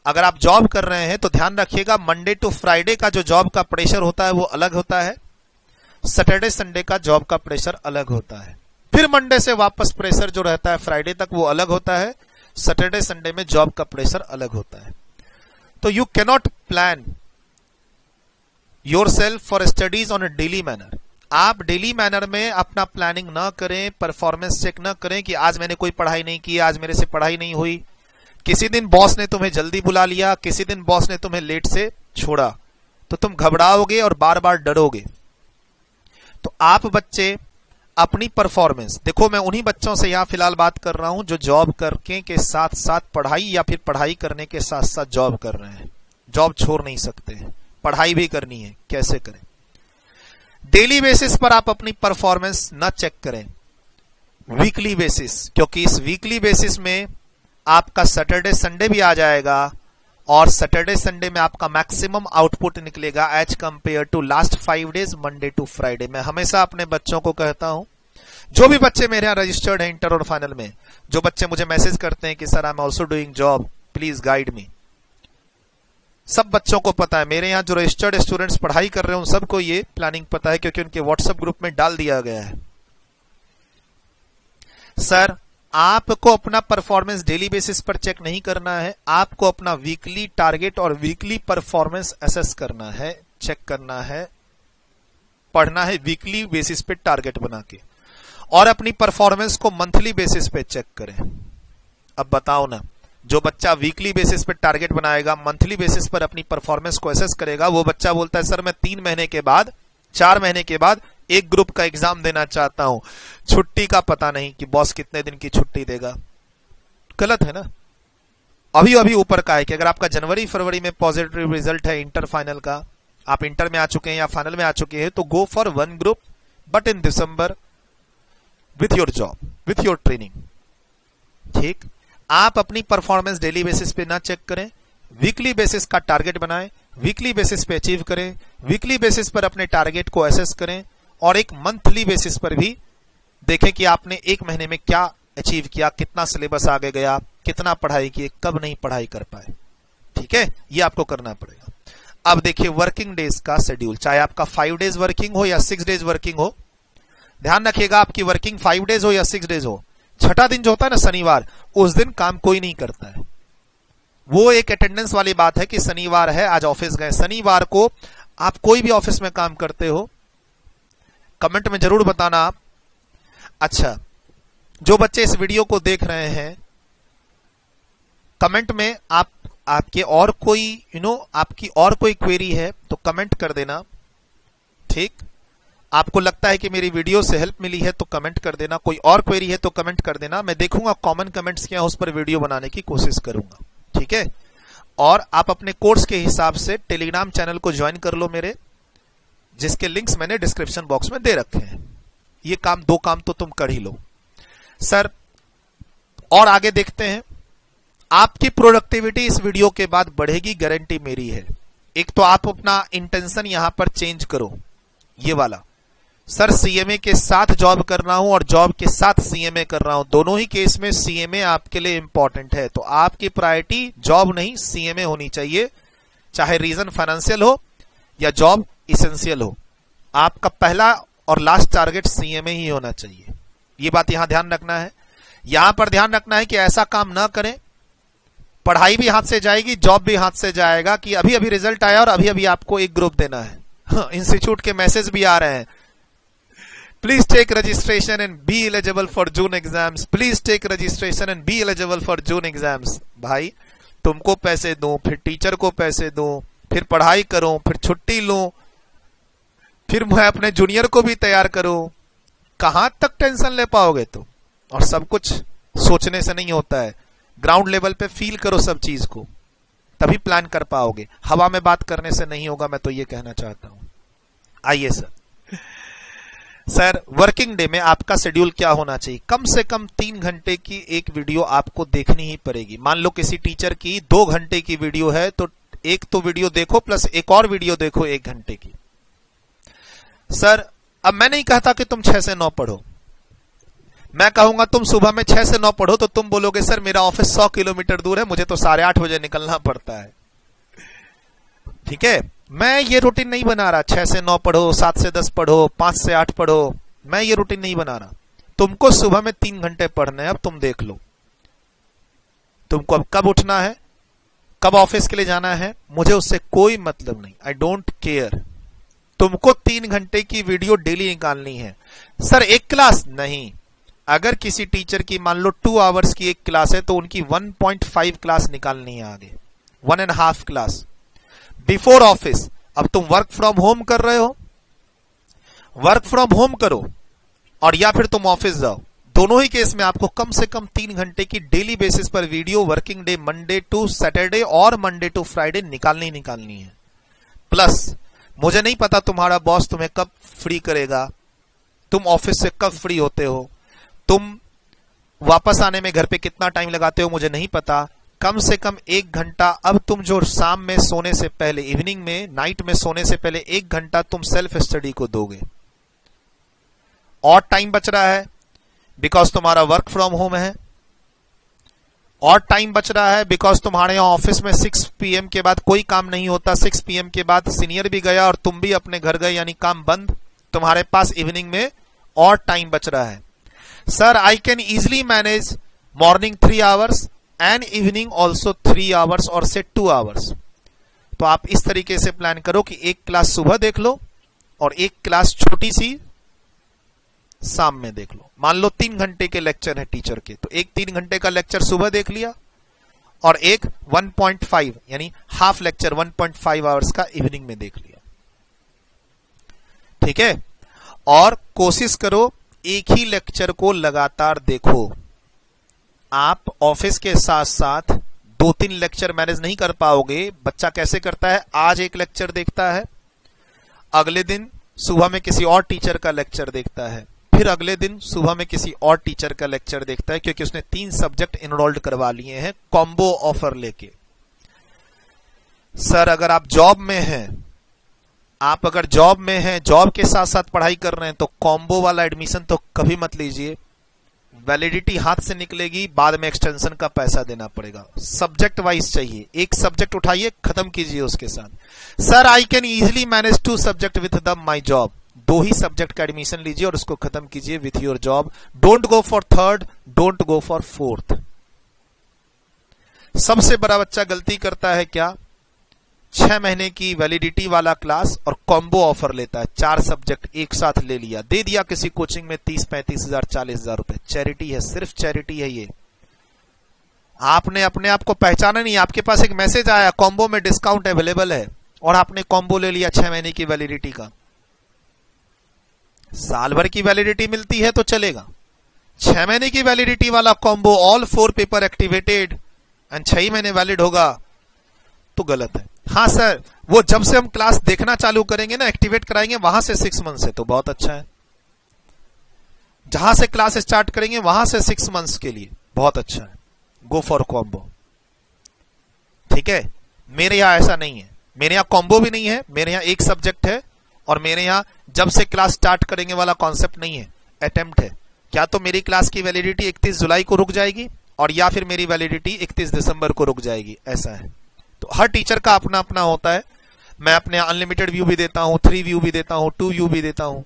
अगर आप जॉब कर रहे हैं तो ध्यान रखिएगा, मंडे टू फ्राइडे का जो जॉब का प्रेशर होता है वो अलग होता है, सैटरडे संडे का जॉब का प्रेशर अलग होता है, फिर मंडे से वापस प्रेशर जो रहता है फ्राइडे तक वो अलग होता है, सैटरडे संडे में जॉब का प्रेशर अलग होता है। तो you cannot plan yourself for studies on a daily manner. आप डेली मैनर में अपना प्लानिंग ना करें, परफॉर्मेंस चेक ना करें कि आज मैंने कोई पढ़ाई नहीं की, आज मेरे से पढ़ाई नहीं हुई। किसी दिन बॉस ने तुम्हें जल्दी बुला लिया, किसी दिन बॉस ने तुम्हें लेट से छोड़ा, तो तुम घबराओगे और बार बार डरोगे। तो आप बच्चे अपनी परफॉर्मेंस देखो, मैं उन्हीं बच्चों से यहां फिलहाल बात कर रहा हूं जो जॉब करके के साथ साथ पढ़ाई या फिर पढ़ाई करने के साथ साथ जॉब कर रहे हैं। जॉब छोड़ नहीं सकते, पढ़ाई भी करनी है, कैसे करें? डेली बेसिस पर आप अपनी परफॉर्मेंस ना चेक करें, वीकली बेसिस, क्योंकि इस वीकली बेसिस में आपका सैटरडे संडे भी आ जाएगा और सैटरडे संडे में आपका मैक्सिमम आउटपुट निकलेगा as compare to last 5 days Monday to Friday. मैं हमेशा अपने बच्चों को कहता हूं, जो भी बच्चे मेरे यहां रजिस्टर्ड हैं इंटर और फाइनल में, जो बच्चे मुझे मैसेज करते हैं कि sir I am also doing job, please guide me, सब बच्चों को पता है, मेरे यहां जो रजिस्टर्ड स्टूडेंट्स पढ़ाई कर रहे हैं उन सबको ये प्लानिंग पता है, क्योंकि उनके व्हाट्सएप ग्रुप में डाल दिया गया है। सर आपको अपना परफॉर्मेंस डेली बेसिस पर चेक नहीं करना है, आपको अपना वीकली टारगेट और वीकली परफॉर्मेंस असेस करना है, चेक करना है, पढ़ना है वीकली बेसिस पे टारगेट बना के, और अपनी परफॉर्मेंस को मंथली बेसिस पे चेक करें। अब बताओ ना, जो बच्चा वीकली बेसिस पे टारगेट बनाएगा, मंथली बेसिस पर अपनी परफॉर्मेंस को असेस करेगा, वो बच्चा बोलता है सर मैं 3 महीने के बाद, 4 महीने के बाद एक ग्रुप का एग्जाम देना चाहता हूं, छुट्टी का पता नहीं कि बॉस कितने दिन की छुट्टी देगा। गलत है ना? अभी अभी ऊपर का है कि अगर आपका जनवरी फरवरी में पॉजिटिव रिजल्ट है इंटर फाइनल का, आप इंटर में आ चुके हैं या फाइनल में आ चुके हैं, तो go for 1 group but in December with your job, with your training. ठीक, आप अपनी परफॉर्मेंस डेली बेसिस पे ना चेक करें, वीकली बेसिस का टारगेट बनाएं, वीकली बेसिस पे अचीव करें, वीकली बेसिस पर अपने टारगेट को असेस करें, और एक मंथली बेसिस पर भी देखें कि आपने 1 महीने में क्या अचीव किया, कितना सिलेबस आगे गया, कितना पढ़ाई की, कब नहीं पढ़ाई कर पाए। ठीक है, ये आपको करना पड़ेगा। अब देखिए वर्किंग डेज का शेड्यूल, चाहे आपका 5 डेज वर्किंग हो या 6 डेज वर्किंग हो, ध्यान रखिएगा आपकी वर्किंग 5 डेज हो या 6 डेज हो, छठा दिन जो होता है ना शनिवार, उस दिन काम कोई नहीं करता है। वो एक अटेंडेंस वाली बात है कि शनिवार है, आज ऑफिस गए। शनिवार को आप कोई भी ऑफिस में काम करते हो, कमेंट में जरूर बताना आप। अच्छा, जो बच्चे इस वीडियो को देख रहे हैं, कमेंट में आपके और कोई आपकी और कोई क्वेरी है तो कमेंट कर देना। ठीक, आपको लगता है कि मेरी वीडियो से हेल्प मिली है तो कमेंट कर देना, कोई और क्वेरी है तो कमेंट कर देना, मैं देखूंगा कॉमन कमेंट्स क्या है, उस पर वीडियो बनाने की कोशिश करूंगा। ठीक है, और आप अपने कोर्स के हिसाब से टेलीग्राम चैनल को ज्वाइन कर लो मेरे, जिसके लिंक्स मैंने डिस्क्रिप्शन बॉक्स में दे रखे हैं। ये काम, 2 काम तो तुम कर ही लो। सर और आगे देखते हैं, आपकी प्रोडक्टिविटी इस वीडियो के बाद बढ़ेगी, गारंटी मेरी है। एक तो आप अपना इंटेंशन यहां पर चेंज करो, ये वाला, सर सीएमए के साथ जॉब कर रहा हूं और जॉब के साथ सीएमए कर रहा हूं, दोनों ही केस में सीएमए आपके लिए इंपॉर्टेंट है, तो आपकी प्रायोरिटी जॉब नहीं सीएमए होनी चाहिए, चाहे रीजन फाइनेंशियल हो या जॉब इसेंशियल हो। आपका पहला और लास्ट टारगेट सीएमए ही होना चाहिए, ये बात यहां ध्यान रखना है। यहां पर ध्यान रखना है कि ऐसा काम ना करें, पढ़ाई भी हाथ से जाएगी, जॉब भी हाथ से जाएगा, कि अभी अभी रिजल्ट आया और अभी अभी आपको एक ग्रुप देना है। इंस्टीट्यूट के मैसेज भी आ रहे हैं, Please take registration and be eligible for June exams. Please take registration and be eligible for June exams. भाई तुमको पैसे दूं, फिर टीचर को पैसे दूं, फिर पढ़ाई करूं, फिर छुट्टी लूं, फिर मैं अपने जूनियर को भी तैयार करूं, कहां तक टेंशन ले पाओगे तुम? और सब कुछ सोचने से नहीं होता है, ग्राउंड लेवल पे फील करो सब चीज को, तभी प्लान कर पाओगे। हवा में बात करने से नहीं होगा, मैं तो ये कहना चाहता हूं। आइए सर वर्किंग डे में आपका शेड्यूल क्या होना चाहिए? कम से कम 3 घंटे की एक वीडियो आपको देखनी ही पड़ेगी। मान लो किसी टीचर की 2 घंटे की वीडियो है, तो एक तो वीडियो देखो प्लस एक और वीडियो देखो 1 घंटे की। सर अब मैं नहीं कहता कि तुम 6 से 9 पढ़ो, मैं कहूंगा तुम सुबह में 6 से 9 पढ़ो, तो तुम बोलोगे सर मेरा ऑफिस 100 किलोमीटर दूर है, मुझे तो 8:30 बजे निकलना पड़ता है। ठीक है, मैं ये रूटीन नहीं बना रहा 6 से 9 पढ़ो, 7 से 10 पढ़ो, 5 से 8 पढ़ो, मैं ये रूटीन नहीं बना रहा। तुमको सुबह में 3 घंटे पढ़ना है। अब तुम देख लो तुमको अब कब उठना है, कब ऑफिस के लिए जाना है, मुझे उससे कोई मतलब नहीं, आई डोंट केयर। तुमको 3 घंटे की वीडियो डेली निकालनी है। सर एक क्लास नहीं, अगर किसी टीचर की मान लो 2 आवर्स की एक क्लास है तो उनकी 1.5 क्लास निकालनी है आगे, 1.5 क्लास बिफोर ऑफिस। अब तुम वर्क फ्रॉम होम कर रहे हो, वर्क फ्रॉम होम करो और या फिर तुम ऑफिस जाओ, दोनों ही केस में आपको कम से कम 3 घंटे की डेली बेसिस पर video working day Monday to Saturday और मंडे टू फ्राइडे निकालनी है। प्लस मुझे नहीं पता तुम्हारा बॉस तुम्हें कब फ्री करेगा, तुम ऑफिस से कब फ्री होते हो, तुम वापस आने में घर पे कितना टाइम लगाते हो मुझे नहीं पता। कम से कम 1 घंटा अब तुम जो शाम में सोने से पहले, इवनिंग में, नाइट में सोने से पहले 1 घंटा तुम सेल्फ स्टडी को दोगे। और टाइम बच रहा है बिकॉज तुम्हारा वर्क फ्रॉम होम है, और टाइम बच रहा है बिकॉज तुम्हारे यहां ऑफिस में 6 PM के बाद कोई काम नहीं होता। 6 PM के बाद सीनियर भी गया और तुम भी अपने घर गए, यानी काम बंद। तुम्हारे पास इवनिंग में और टाइम बच रहा है। Sir I can easily manage morning 3 hours and evening also 3 hours और से 2 आवर्स। तो आप इस तरीके से प्लान करो कि एक क्लास सुबह देख लो और एक क्लास छोटी सी शाम में देख लो। मान लो 3 घंटे के लेक्चर है टीचर के, तो एक 3 घंटे का लेक्चर सुबह देख लिया और एक 1.5 यानी हाफ लेक्चर 1.5 आवर्स का इवनिंग में देख लिया। ठीक है, और कोशिश करो एक ही लेक्चर को लगातार देखो। आप ऑफिस के साथ साथ 2-3 लेक्चर मैनेज नहीं कर पाओगे। बच्चा कैसे करता है, आज एक लेक्चर देखता है, अगले दिन सुबह में किसी और टीचर का लेक्चर देखता है, फिर अगले दिन सुबह में किसी और टीचर का लेक्चर देखता है, क्योंकि उसने 3 सब्जेक्ट इनरोल्ड करवा लिए हैं कॉम्बो ऑफर लेके। सर अगर आप जॉब में हैं, आप अगर जॉब में हैं, जॉब के साथ साथ पढ़ाई कर रहे हैं, तो कॉम्बो वाला एडमिशन तो कभी मत लीजिए। वैलिडिटी हाथ से निकलेगी, बाद में एक्सटेंशन का पैसा देना पड़ेगा। सब्जेक्ट वाइज चाहिए, एक सब्जेक्ट उठाइए, खत्म कीजिए उसके साथ। Sir I can easily manage 2 subject with the my job. 2 he subject का एडमिशन लीजिए और उसको खत्म कीजिए with your job. Don't go for 3rd, don't go for 4th। सबसे बड़ा बच्चा गलती करता है क्या, 6 महीने की वैलिडिटी वाला क्लास और कॉम्बो ऑफर लेता है। 4 सब्जेक्ट एक साथ ले लिया, दे दिया किसी कोचिंग में 30-35 हजार 40 हजार रुपए। चैरिटी है, सिर्फ चैरिटी है ये। आपने अपने आप को पहचाना नहीं, आपके पास एक मैसेज आया कॉम्बो में डिस्काउंट अवेलेबल है और आपने कॉम्बो ले लिया 6 महीने की वैलिडिटी का। साल भर की वैलिडिटी मिलती है तो चलेगा, 6 महीने की वैलिडिटी वाला combo, all 4 paper activated and 6 महीने वैलिड होगा, तो गलत है। हाँ सर, वो जब से हम क्लास देखना चालू करेंगे ना, एक्टिवेट कराएंगे, वहां से 6 मंथ से तो बहुत अच्छा है। जहां से क्लास स्टार्ट करेंगे वहां से 6 मंथ्स के लिए बहुत अच्छा है। Go for combo. ठीक है, मेरे यहां ऐसा नहीं है, मेरे यहां कॉम्बो भी नहीं है, मेरे यहां एक सब्जेक्ट है और मेरे यहां जब से क्लास स्टार्ट करेंगे वाला कॉन्सेप्ट नहीं है, अटेम्प्ट है। क्या तो मेरी क्लास की वैलिडिटी 31 जुलाई को रुक जाएगी और या फिर मेरी वैलिडिटी 31 दिसंबर को रुक जाएगी, ऐसा है। तो हर टीचर का अपना अपना होता है। मैं अपने अनलिमिटेड व्यू भी देता हूं, 3 व्यू भी देता हूं, 2 व्यू भी देता हूं।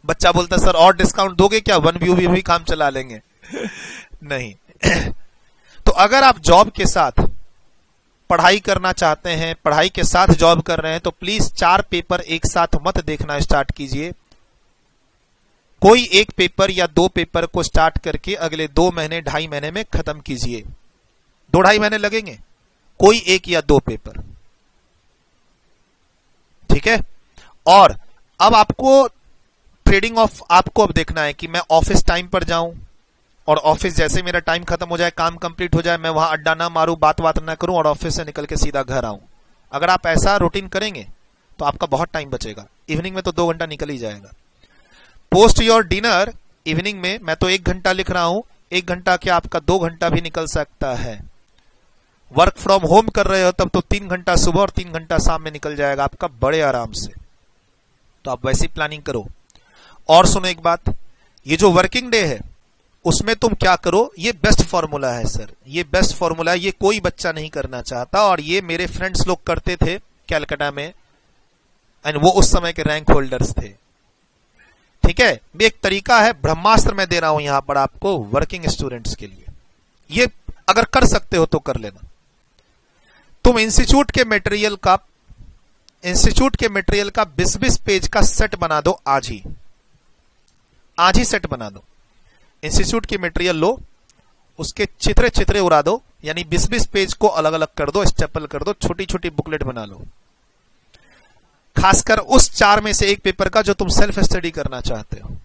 बच्चा बोलता है सर और डिस्काउंट दोगे क्या, 1 व्यू भी काम चला लेंगे। नहीं। तो अगर आप जॉब के साथ पढ़ाई करना चाहते हैं, पढ़ाई के साथ जॉब कर रहे हैं, तो प्लीज 4 पेपर एक साथ मत देखना स्टार्ट कीजिए। कोई एक पेपर या दो पेपर को स्टार्ट करके अगले 2 महीने 2.5 महीने में खत्म कीजिए। 2-2.5 महीने लगेंगे, कोई एक या दो पेपर, ठीक है। और अब आपको ट्रेडिंग ऑफ आपको अब देखना है कि मैं ऑफिस टाइम पर जाऊं और ऑफिस जैसे मेरा टाइम खत्म हो जाए, काम कंप्लीट हो जाए, मैं वहां अड्डा ना मारूं, बात ना करूं और ऑफिस से निकल के सीधा घर आऊं। अगर आप ऐसा रूटीन करेंगे तो आपका बहुत टाइम बचेगा। इवनिंग में तो 2 घंटा निकल ही जाएगा। पोस्ट योर डिनर, इवनिंग में मैं तो 1 घंटा लिख रहा हूं, 1 घंटा क्या आपका 2 घंटा भी निकल सकता है। वर्क फ्रॉम होम कर रहे हो तब तो 3 घंटा सुबह और 3 घंटा शाम में निकल जाएगा आपका बड़े आराम से। तो आप वैसी प्लानिंग करो। और सुनो एक बात, ये जो वर्किंग डे है उसमें तुम क्या करो, ये बेस्ट फॉर्मूला है सर, ये बेस्ट फॉर्मूला है, ये कोई बच्चा नहीं करना चाहता और ये मेरे फ्रेंड्स लोग करते थे कैलकाटा में, एंड वो उस समय के रैंक होल्डर्स थे, ठीक है। एक तरीका है, ब्रह्मास्त्र मैं दे रहा हूं यहां पर आपको वर्किंग स्टूडेंट्स के लिए। ये अगर कर सकते हो तो कर लेना। तुम इंस्टीट्यूट के मटेरियल का 20-20 पेज का सेट बना दो आज ही सेट बना दो। इंस्टीट्यूट की मटेरियल लो, उसके चित्रे उड़ा दो, यानी 20-20 पेज को अलग अलग कर दो, स्टेपल कर दो, छोटी छोटी बुकलेट बना लो। खासकर उस 4 में से एक पेपर का जो तुम सेल्फ स्टडी करना चाहते हो,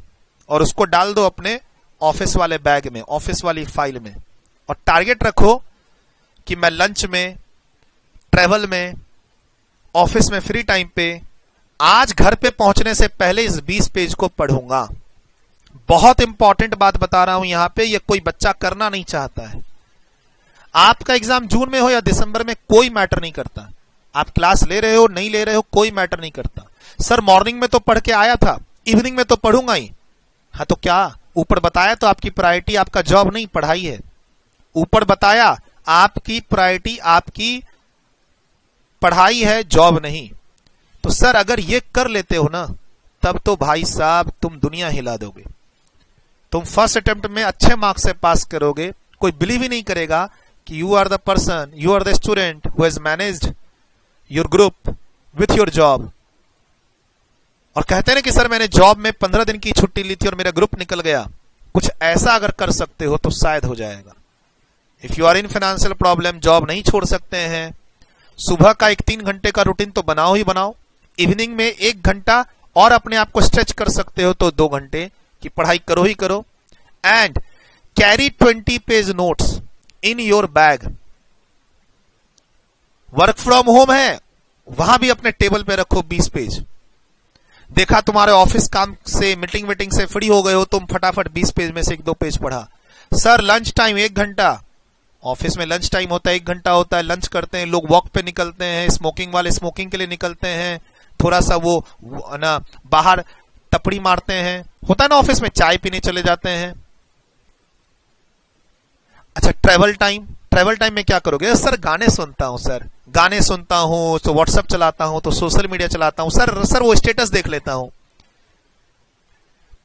और उसको डाल दो अपने ऑफिस वाले बैग में, ऑफिस वाली फाइल में, और टारगेट रखो कि मैं लंच में, ट्रेवल में, ऑफिस में, फ्री टाइम पे, आज घर पे पहुंचने से पहले इस 20 पेज को पढ़ूंगा। बहुत इंपॉर्टेंट बात बता रहा हूं यहां पे, ये कोई बच्चा करना नहीं चाहता है। आपका एग्जाम जून में हो या दिसंबर में कोई मैटर नहीं करता, आप क्लास ले रहे हो नहीं ले रहे हो कोई मैटर नहीं करता। सर मॉर्निंग में तो पढ़ के आया था, इवनिंग में तो पढ़ूंगा ही। हाँ तो क्या ऊपर बताया, तो आपकी प्रायोरिटी आपका जॉब नहीं पढ़ाई है। ऊपर बताया आपकी प्रायोरिटी आपकी पढ़ाई है, जॉब नहीं। तो सर अगर ये कर लेते हो ना, तब तो भाई साहब तुम दुनिया हिला दोगे। तुम फर्स्ट अटेम्प्ट में अच्छे मार्क्स से पास करोगे, कोई बिलीव ही नहीं करेगा कि you are the person, you are the student who has managed your group with your job. और कहते हैं कि सर मैंने जॉब में 15 दिन की छुट्टी ली थी और मेरा ग्रुप निकल गया। कुछ ऐसा अगर कर सकते हो तो शायद हो जाएगा। If you are in financial problem, job नहीं छोड़ सकते हैं, सुबह का एक 3 घंटे का रूटीन तो बनाओ ही बनाओ, इवनिंग में 1 घंटा और अपने आप को स्ट्रेच कर सकते हो तो 2 घंटे की पढ़ाई करो ही करो। And carry 20 page notes in your bag. Work from home है, वहां भी अपने टेबल पे रखो 20 पेज। देखा तुम्हारे ऑफिस काम से, मीटिंग से फ्री हो गए हो, तुम फटाफट 20 पेज में से 1-2 पेज पढ़ा। सर लंच टाइम 1 घंटा, ऑफिस में लंच टाइम होता है 1 घंटा होता है, लंच करते हैं लोग, वॉक पे निकलते हैं, स्मोकिंग वाले स्मोकिंग के लिए निकलते हैं, थोड़ा सा वो ना बाहर टपड़ी मारते हैं, होता है ना ऑफिस में, चाय पीने चले जाते हैं। अच्छा ट्रैवल टाइम में क्या करोगे? सर गाने सुनता हूं, सर गाने सुनता हूं, तो व्हाट्सएप चलाता हूं, तो सोशल मीडिया चलाता हूं, सर वो स्टेटस देख लेता हूं।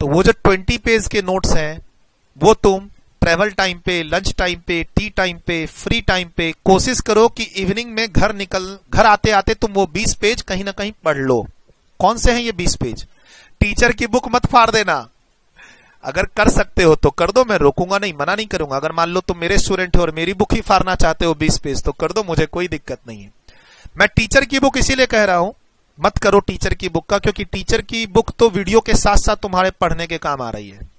तो वो जो 20 पेज के नोट्स हैं वो तुम ट्रैवल टाइम पे, लंच टाइम पे, टी टाइम पे, फ्री टाइम पे कोशिश करो कि इवनिंग में घर आते आते तुम वो 20 पेज कहीं ना कहीं पढ़ लो। कौन से हैं ये 20 पेज? टीचर की बुक मत फाड़ देना। अगर कर सकते हो तो कर दो, मैं रोकूंगा नहीं, मना नहीं करूंगा। अगर मान लो तुम मेरे स्टूडेंट हो और मेरी बुक ही फाड़ना चाहते हो 20 पेज, तो कर दो, मुझे कोई दिक्कत नहीं है। मैं टीचर की बुक इसीलिए कह रहा हूं मत करो टीचर की बुक का, क्योंकि टीचर की बुक तो वीडियो के साथ साथ तुम्हारे पढ़ने के काम आ रही है।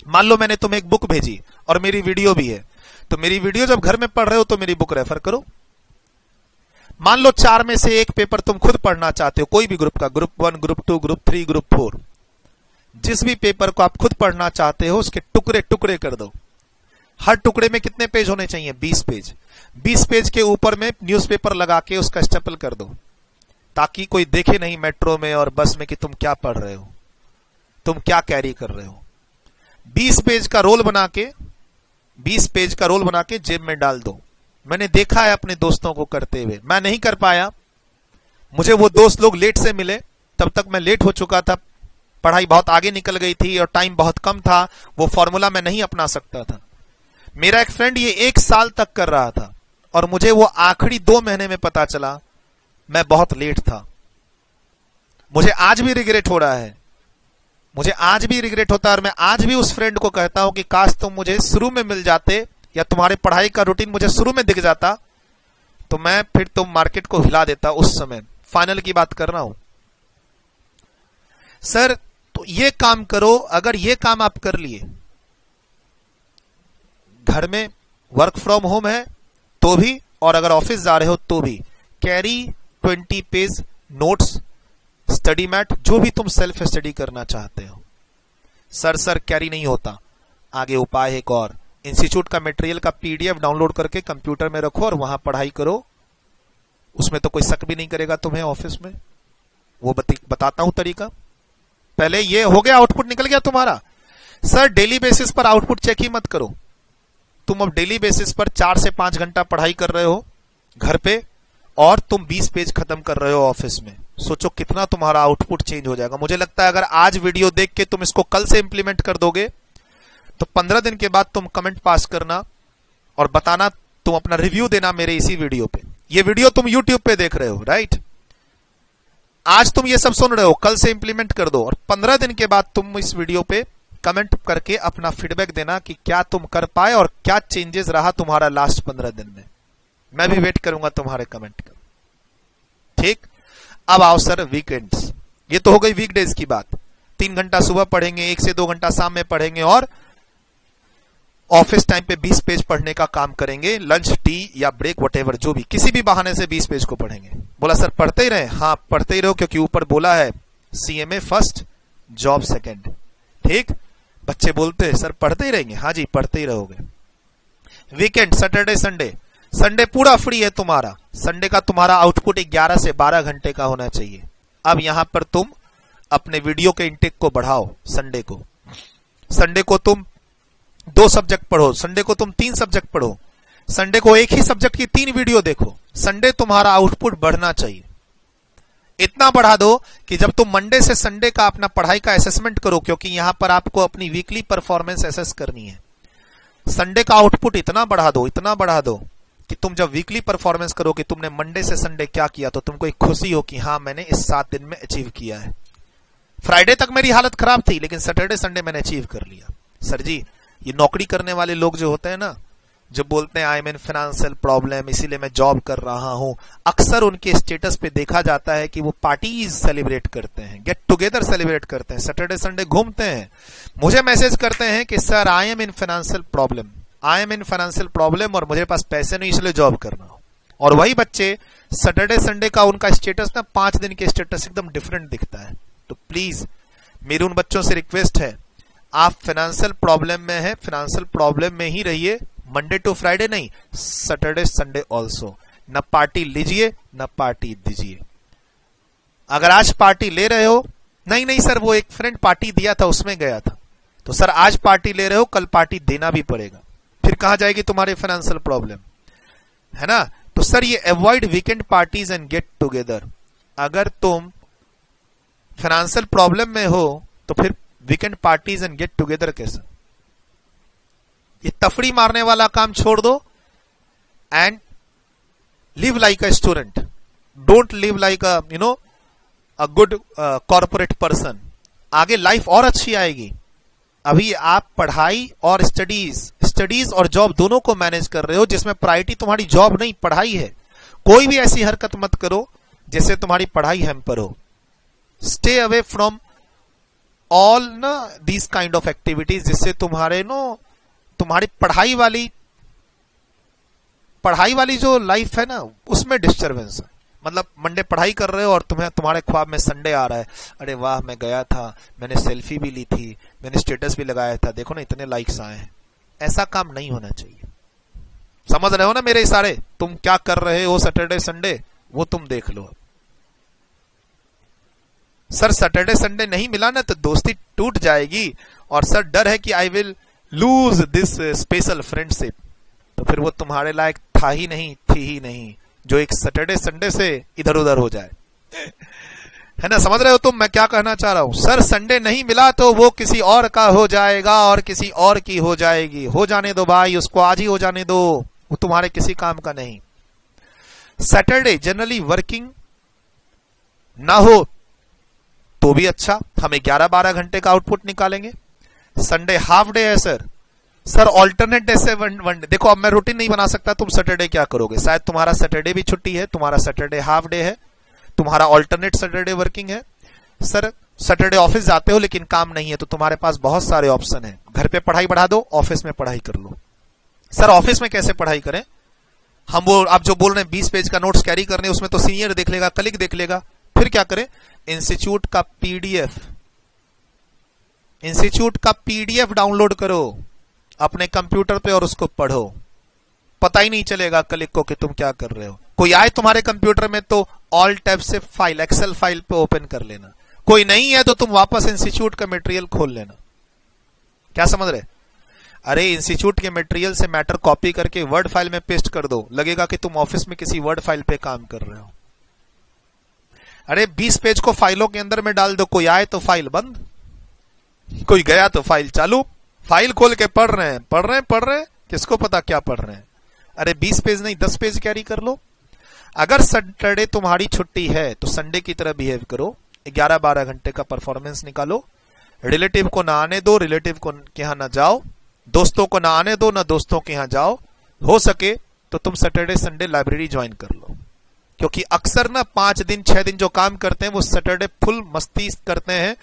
मान लो मैंने तुम्हें एक बुक भेजी और मेरी वीडियो भी है, तो मेरी वीडियो जब घर में पढ़ रहे हो तो मेरी बुक रेफर करो। मान लो 4 में से एक पेपर तुम खुद पढ़ना चाहते हो, कोई भी ग्रुप का, ग्रुप 1, ग्रुप 2, ग्रुप 3, ग्रुप 4, जिस भी पेपर को आप खुद पढ़ना चाहते हो उसके टुकड़े टुकड़े कर दो। हर टुकड़े में कितने पेज होने चाहिए? 20 पेज। 20 पेज के ऊपर में न्यूज़पेपर लगा के उसका स्टेपल कर दो, ताकि कोई देखे नहीं मेट्रो में और बस में कि तुम क्या पढ़ रहे हो, तुम क्या कैरी कर रहे हो। 20 पेज का रोल बना के 20 पेज का रोल बना के जेब में डाल दो। मैंने देखा है अपने दोस्तों को करते हुए, मैं नहीं कर पाया, मुझे वो दोस्त लोग लेट से मिले, तब तक मैं लेट हो चुका था, पढ़ाई बहुत आगे निकल गई थी और टाइम बहुत कम था, वो फॉर्मूला मैं नहीं अपना सकता था। मेरा एक फ्रेंड ये 1 साल तक कर रहा था और मुझे वो आखिरी 2 महीने में पता चला मैं बहुत लेट था। मुझे आज भी रिग्रेट हो रहा है, मुझे आज भी रिग्रेट होता है और मैं आज भी उस फ्रेंड को कहता हूं कि काश तुम मुझे शुरू में मिल जाते या तुम्हारे पढ़ाई का रूटीन मुझे शुरू में दिख जाता तो मैं फिर तुम मार्केट को हिला देता उस समय। फाइनल की बात कर रहा हूं सर, तो ये काम करो। अगर ये काम आप कर लिए, घर में वर्क फ्रॉम होम है तो भी और अगर ऑफिस जा रहे हो तो भी, carry 20 page notes, study mat, जो भी तुम सेल्फ स्टडी करना चाहते हो। सर कैरी नहीं होता, आगे उपाय है एक और, इंस्टीट्यूट का मटेरियल का पीडीएफ डाउनलोड करके कंप्यूटर में रखो और वहां पढ़ाई करो। उसमें तो कोई शक भी नहीं करेगा तुम्हें ऑफिस में। वो बताता हूं तरीका। पहले ये हो गया, आउटपुट निकल गया तुम्हारा। सर डेली बेसिस पर आउटपुट चेक ही मत करो। तुम अब डेली बेसिस पर 4 से 5 घंटा पढ़ाई कर रहे हो घर पे और तुम 20 पेज खत्म कर रहे हो ऑफिस में। सोचो कितना तुम्हारा आउटपुट चेंज हो जाएगा। मुझे लगता है अगर आज वीडियो देख के तुम इसको कल से इंप्लीमेंट कर दोगे तो 15 दिन के बाद तुम कमेंट पास करना और बताना, तुम अपना रिव्यू देना मेरे इसी वीडियो पे। ये वीडियो तुम यूट्यूब पे देख रहे हो, राइट? आज तुम ये सब सुन रहे हो, कल से इंप्लीमेंट कर दो और 15 दिन के बाद तुम इस वीडियो पे कमेंट करके अपना फीडबैक देना कि क्या तुम कर पाए और क्या चेंजेस रहा तुम्हारा लास्ट 15 दिन में। मैं भी वेट करूंगा तुम्हारे कमेंट का, ठीक? अब आओ सर वीकेंड्स। ये तो हो गई वीकडेज की बात। 3 घंटा सुबह पढ़ेंगे, 1 से 2 घंटा शाम में पढ़ेंगे और ऑफिस टाइम पे 20 पेज पढ़ने का काम करेंगे। लंच, टी या ब्रेक, व्हाटएवर, जो भी, किसी भी बहाने से 20 पेज को पढ़ेंगे। बोला सर पढ़ते ही रहे? हाँ पढ़ते ही रहो, क्योंकि ऊपर बोला है सीएमए फर्स्ट, जॉब सेकंड, ठीक? बच्चे बोलते हैं सर पढ़ते ही रहेंगे। हाँ जी पढ़ते ही रहोगे। वीकेंड, सैटरडे संडे, संडे पूरा फ्री है तुम्हारा। संडे का तुम्हारा आउटपुट 11 से 12 घंटे का होना चाहिए। अब यहां पर तुम अपने वीडियो के इंटेक को बढ़ाओ। संडे को तुम 2 सब्जेक्ट पढ़ो, संडे को तुम 3 सब्जेक्ट पढ़ो, संडे को एक ही सब्जेक्ट की 3 वीडियो देखो। संडे तुम्हारा आउटपुट बढ़ना चाहिए। इतना बढ़ा दो कि जब तुम मंडे से संडे का अपना पढ़ाई का असेसमेंट करो, क्योंकि यहां पर आपको अपनी वीकली परफॉर्मेंस असेस करनी है। संडे का आउटपुट इतना बढ़ा दो कि तुम जब वीकली परफॉर्मेंस करो कि तुमने मंडे से संडे क्या किया, तो तुमको एक खुशी हो कि हाँ मैंने इस 7 दिन में अचीव किया है। फ्राइडे तक मेरी हालत खराब थी लेकिन सैटरडे संडे मैंने अचीव कर लिया। सर जी ये नौकरी करने वाले लोग जो होते हैं ना, जो बोलते हैं I am in financial problem इसीलिए मैं जॉब कर रहा हूं, अक्सर उनके स्टेटस पे देखा जाता है कि वो पार्टीज सेलिब्रेट करते हैं, गेट टुगेदर सेलिब्रेट करते हैं, सैटरडे संडे घूमते हैं, मुझे मैसेज करते हैं कि sir I am in financial problem और मुझे पास पैसे नहीं इसलिए जॉब कर रहा हूं। और वही बच्चे सैटरडे संडे का उनका स्टेटस ना 5 दिन के स्टेटस एकदम डिफरेंट दिखता है। तो प्लीज मेरी उन बच्चों से रिक्वेस्ट है, आप फाइनेंशियल प्रॉब्लम में है, फाइनेंशियल प्रॉब्लम में ही रहिए, मंडे टू फ्राइडे नहीं, सैटरडे संडे ऑल्सो। न पार्टी लीजिए न पार्टी दीजिए। अगर आज पार्टी ले रहे हो, नहीं सर वो एक फ्रेंड पार्टी दिया था उसमें गया था, तो सर आज पार्टी ले रहे हो कल पार्टी देना भी पड़ेगा, फिर कहां जाएगी तुम्हारी फाइनेंशियल प्रॉब्लम, है ना? तो सर ये avoid weekend parties and get together. अगर तुम फाइनेंशियल प्रॉब्लम में हो तो फिर weekend parties and get together कैसे? ये तफड़ी मारने वाला काम छोड़ दो and live like a student, don't live like a good corporate person. आगे लाइफ और अच्छी आएगी। अभी आप पढ़ाई और स्टडीज और जॉब दोनों को मैनेज कर रहे हो, जिसमें प्रायोरिटी तुम्हारी जॉब नहीं पढ़ाई है। कोई भी ऐसी हरकत मत करो जिससे तुम्हारी पढ़ाई हैम्पर हो। Stay away from all these kind of activities, जिससे तुम्हारी पढ़ाई वाली जो लाइफ है ना उसमें डिस्टर्बेंस है। मतलब मंडे पढ़ाई कर रहे हो और तुम्हारे ख्वाब में संडे आ रहा है, अरे वाह मैं गया था, मैंने सेल्फी भी ली थी, मैंने स्टेटस भी लगाया था, देखो ना इतने लाइक्स आए हैं। ऐसा काम नहीं होना चाहिए। समझ रहे हो ना मेरे इशारे? तुम क्या कर रहे हो सैटरडे संडे वो तुम देख लो। सर सैटरडे संडे नहीं मिला ना तो दोस्ती टूट जाएगी, और सर डर है कि I will lose this special friendship. तो फिर वो तुम्हारे लायक था ही नहीं, थी ही नहीं, जो एक सैटरडे संडे से इधर उधर हो जाए। है ना? समझ रहे हो तुम मैं क्या कहना चाह रहा हूं? सर संडे नहीं मिला तो वो किसी और का हो जाएगा और किसी और की हो जाएगी। हो जाने दो भाई, उसको आज ही हो जाने दो, वो तुम्हारे किसी काम का नहीं। सैटरडे जनरली वर्किंग ना हो तो भी अच्छा, हम 11-12 घंटे का आउटपुट निकालेंगे। संडे हाफ डे है सर ऑल्टरनेट डे से वन डे। देखो अब मैं रूटीन नहीं बना सकता, तुम सैटरडे क्या करोगे, शायद तुम्हारा सैटरडे भी छुट्टी है, तुम्हारा सैटरडे हाफ डे है, तुम्हारा ऑल्टरनेट सैटरडे वर्किंग है। सर सैटरडे ऑफिस जाते हो लेकिन काम नहीं है, तो तुम्हारे पास बहुत सारे ऑप्शन है, घर पे पढ़ाई बढ़ा दो, ऑफिस में पढ़ाई कर लो। सर ऑफिस में कैसे पढ़ाई करें, हम वो आप जो बोल रहे हैं 20 पेज का नोट्स कैरी करने, उसमें तो सीनियर देख लेगा, कलीग देख लेगा, फिर क्या करें, इंस्टीट्यूट का पीडीएफ डाउनलोड करो अपने कंप्यूटर पे और उसको पढ़ो, पता ही नहीं चलेगा कलीग को कि तुम क्या कर रहे हो। कोई आए तुम्हारे कंप्यूटर में तो ऑल टैब से फाइल, एक्सेल फाइल पे ओपन कर लेना, कोई नहीं है तो तुम वापस इंस्टीट्यूट का मटेरियल खोल लेना। क्या समझ रहे, अरे इंस्टीट्यूट के मटेरियल से मैटर कॉपी करके वर्ड फाइल में पेस्ट कर दो, लगेगा कि तुम ऑफिस में किसी वर्ड फाइल पे काम कर रहे हो। अरे 20 पेज को फाइलों के अंदर में डाल दो, कोई आए तो फाइल बंद, कोई गया तो फाइल चालू, फाइल खोल के पढ़ रहे हैं, किसको पता क्या पढ़ रहे हैं। अरे 20 पेज नहीं 10 पेज कैरी कर लो। अगर सैटरडे तुम्हारी छुट्टी है तो संडे की तरह बिहेव करो, 11-12 घंटे का परफॉर्मेंस निकालो, रिलेटिव को ना आने दो, रिलेटिव को के यहां ना जाओ, दोस्तों को ना आने दो, ना दोस्तों के यहां जाओ, हो सके तो तुम सैटरडे संडे लाइब्रेरी ज्वाइन कर लो, क्योंकि अक्सर ना 5 दिन 6 दिन जो काम करते हैं वो सैटरडे फुल मस्ती करते हैं,